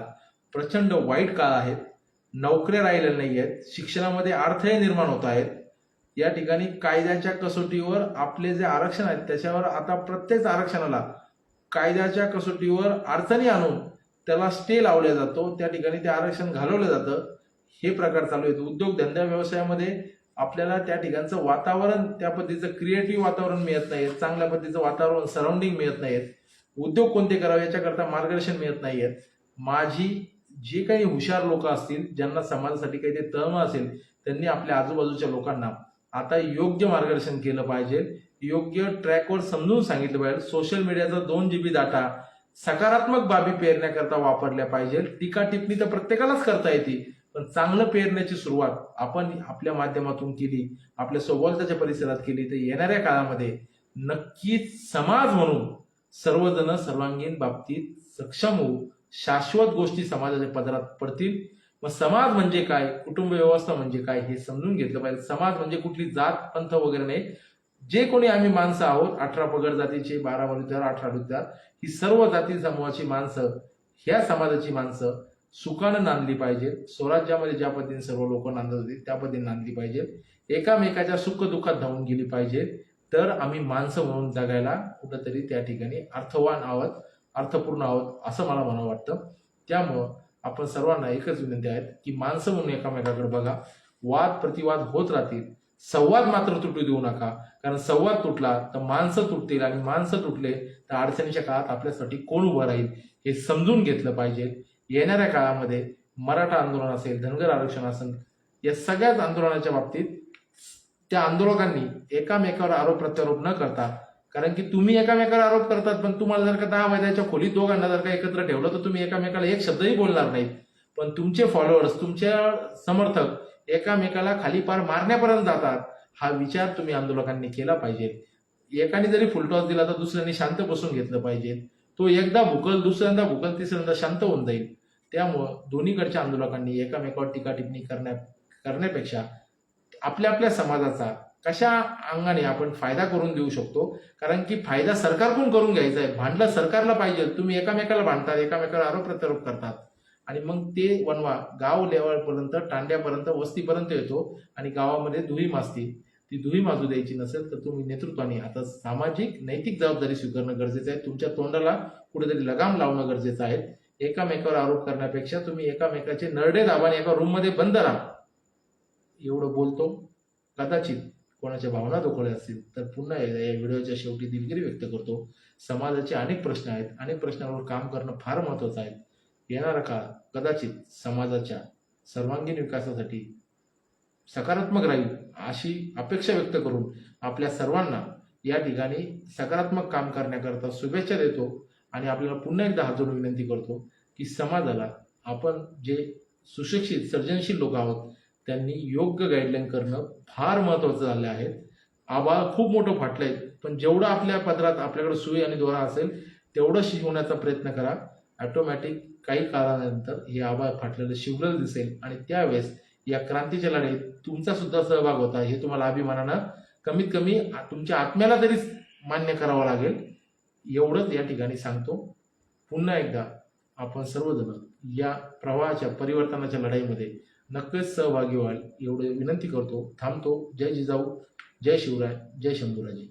प्रचंड वाईट काळ आहे. नोकऱ्या राहिलेल्या नाही आहेत, शिक्षणामध्ये अडथळे निर्माण होत आहेत. या ठिकाणी कायद्याच्या कसोटीवर आपले जे आरक्षण आहेत त्याच्यावर आता प्रत्येक आरक्षणाला कायद्याच्या कसोटीवर अडचणी आणून त्याला स्टे लावला जातो, त्या ठिकाणी ते आरक्षण घालवलं जातं. हे प्रकार चालू आहेत. उद्योग धंदा व्यवसायामध्ये आपल्याला त्या ठिकाणचं वातावरण, त्या पद्धतीचं क्रिएटिव्ह वातावरण मिळत नाही, चांगल्या पद्धतीचं वातावरण सराउंडिंग मिळत नाहीत. उद्योग कोणते करावे याच्याकरता मार्गदर्शन मिळत नाहीयेत. माझी जे काही हुशार लोक असतील, ज्यांना समाजासाठी काही ते तळमळ असेल, त्यांनी आपल्या आजूबाजूच्या लोकांना आता योग्य मार्गदर्शन केलं पाहिजे, योग्य ट्रॅकवर समजून सांगितलं पाहिजे. सोशल मीडियाचा 2 GB डाटा सकारात्मक बाबी पेरण्याकरता वापरल्या पाहिजे. टीका टिप्पणी तर प्रत्येकालाच करता येते, पण चांगलं पेरण्याची सुरुवात आपण आपल्या माध्यमातून केली, आपल्या सभोवताच्या परिसरात केली, तर येणाऱ्या काळामध्ये नक्कीच समाज म्हणून सर्वजण सर्वांगीण बाबतीत सक्षम होऊ, शाश्वत गोष्टी समाजाच्या पदरात पडतील. मग समाज म्हणजे काय, कुटुंब व्यवस्था म्हणजे काय हे समजून घेतलं पाहिजे. समाज म्हणजे कुठली जात पंथ वगैरे नाही. जे कोणी आम्ही माणसं आहोत, 18 पगड जातीचे, 12 बलुतेदार, 18 बलुतेदार, ही सर्व जाती समूहाची माणसं, ह्या समाजाची माणसं सुखानं नांदली पाहिजे. स्वराज्यामध्ये ज्या पद्धतीने सर्व लोक नांदत होती त्या पद्धतीने नांदली पाहिजे. एकामेकाच्या सुख दुःखात धावून गेली पाहिजे. तर आम्ही माणसं म्हणून जगायला कुठंतरी त्या ठिकाणी अर्थवान आहोत. अर्थपूर्ण आहोत असं मला म्हणावं वाटतं. त्यामुळं आपण सर्वांना एकच विनंती आहे की माणसं म्हणून एकामेकाकडे बघा, वाद प्रतिवाद होत राहतील, संवाद मात्र तुटू देऊ नका. कारण संवाद तुटला तर माणसं तुटतील आणि माणसं तुटले तर अडचणीच्या काळात आपल्यासाठी कोण उभं राहील हे समजून घेतलं पाहिजे. येणाऱ्या काळामध्ये मराठा आंदोलन असेल, धनगर आरक्षण असेल, या सगळ्याच आंदोलनाच्या बाबतीत त्या आंदोलकांनी एकामेकावर आरोप प्रत्यारोप न करता, कारण की तुम्ही एकामेकावर आरोप करतात पण तुम्हाला जर का 10 मैदानाच्या खोलीत दोघांना जर का एकत्र ठेवलं तर तुम्ही एकामेकाला एक शब्दही बोलणार नाहीत. पण तुमचे फॉलोअर्स, तुमच्या समर्थक एकामेकाला खाली पार मारण्यापर्यंत जातात. हा विचार तुम्ही आंदोलकांनी केला पाहिजे. एकाने जरी फुलटॉस दिला तर दुसऱ्याने शांत बसून घेतलं पाहिजे. तो एकदा भुकल, दुसऱ्यांदा भुकल, तिसऱ्यांदा शांत होऊन जाईल. त्यामुळं दोन्हीकडच्या आंदोलकांनी एकामेकावर टीका टिप्पणी करण्यापेक्षा आपल्या आपल्या समाजाचा कशा अंगाने आपण फायदा करून देऊ शकतो, कारण की फायदा सरकारकडून करून घ्यायचा आहे. भांडलं सरकारला पाहिजे. तुम्ही एकामेकाला भांडतात, एकामेकाला आरोप प्रत्यारोप करतात आणि मग ते वनवा गाव लेवलपर्यंत, तांड्यापर्यंत, वस्तीपर्यंत येतो आणि गावामध्ये दुही माजती. ती दुही माजू द्यायची नसेल तर तुम्ही नेतृत्वाने आता सामाजिक नैतिक जबाबदारी स्वीकारणं गरजेचं आहे. तुमच्या तोंडाला कुठेतरी लगाम लावणं गरजेचं आहे. एकामेकावर आरोप करण्यापेक्षा तुम्ही एकामेकाचे नरडे दाबाने एका रूममध्ये बंद राहा. एवढं बोलतो. कदाचित कोणाच्या भावना दुखवल्या असतील तर पुन्हा एकदा या व्हिडिओच्या शेवटी दिलगिरी व्यक्त करतो. समाजाचे अनेक प्रश्न आहेत, अनेक प्रश्नांवर काम करणं फार महत्त्वाचं आहे. येणारा काळ कदाचित समाजाच्या सर्वांगीण विकासासाठी सकारात्मक राहील अशी अपेक्षा व्यक्त करून आपल्या सर्वांना या ठिकाणी सकारात्मक काम करण्याकरता शुभेच्छा देतो आणि आपल्याला पुन्हा एकदा हात जोडून विनंती करतो की समाजाला आपण जे सुशिक्षित सर्जनशील लोक आहोत त्यांनी योग्य गाईडलाईन करणं फार महत्त्वाचं झालं आहे. आभाळ खूप मोठं फाटलंय, पण जेवढं आपल्या पदरात आपल्याकडे सुई आणि दोरा असेल तेवढं शिवण्याचा प्रयत्न करा. ऑटोमॅटिक काही काळानंतर हे आभाळ फाटलेलं शिवलेलं दिसेल आणि त्यावेळेस या क्रांतीच्या लढाईत तुमचा सुद्धा सहभाग होता हे तुम्हाला अभिमानानं कमीत कमी तुमच्या आत्म्याला तरी मान्य करावं लागेल. एवढंच या ठिकाणी सांगतो. पुन्हा एकदा आपण सर्वजण या प्रवाहाच्या परिवर्तनाच्या लढाईमध्ये नक्कीच सहभागी व्हाल एवढे विनंती करतो. थांबतो. जय जिजाऊ, जय शिवराय, जय शंभूराजे.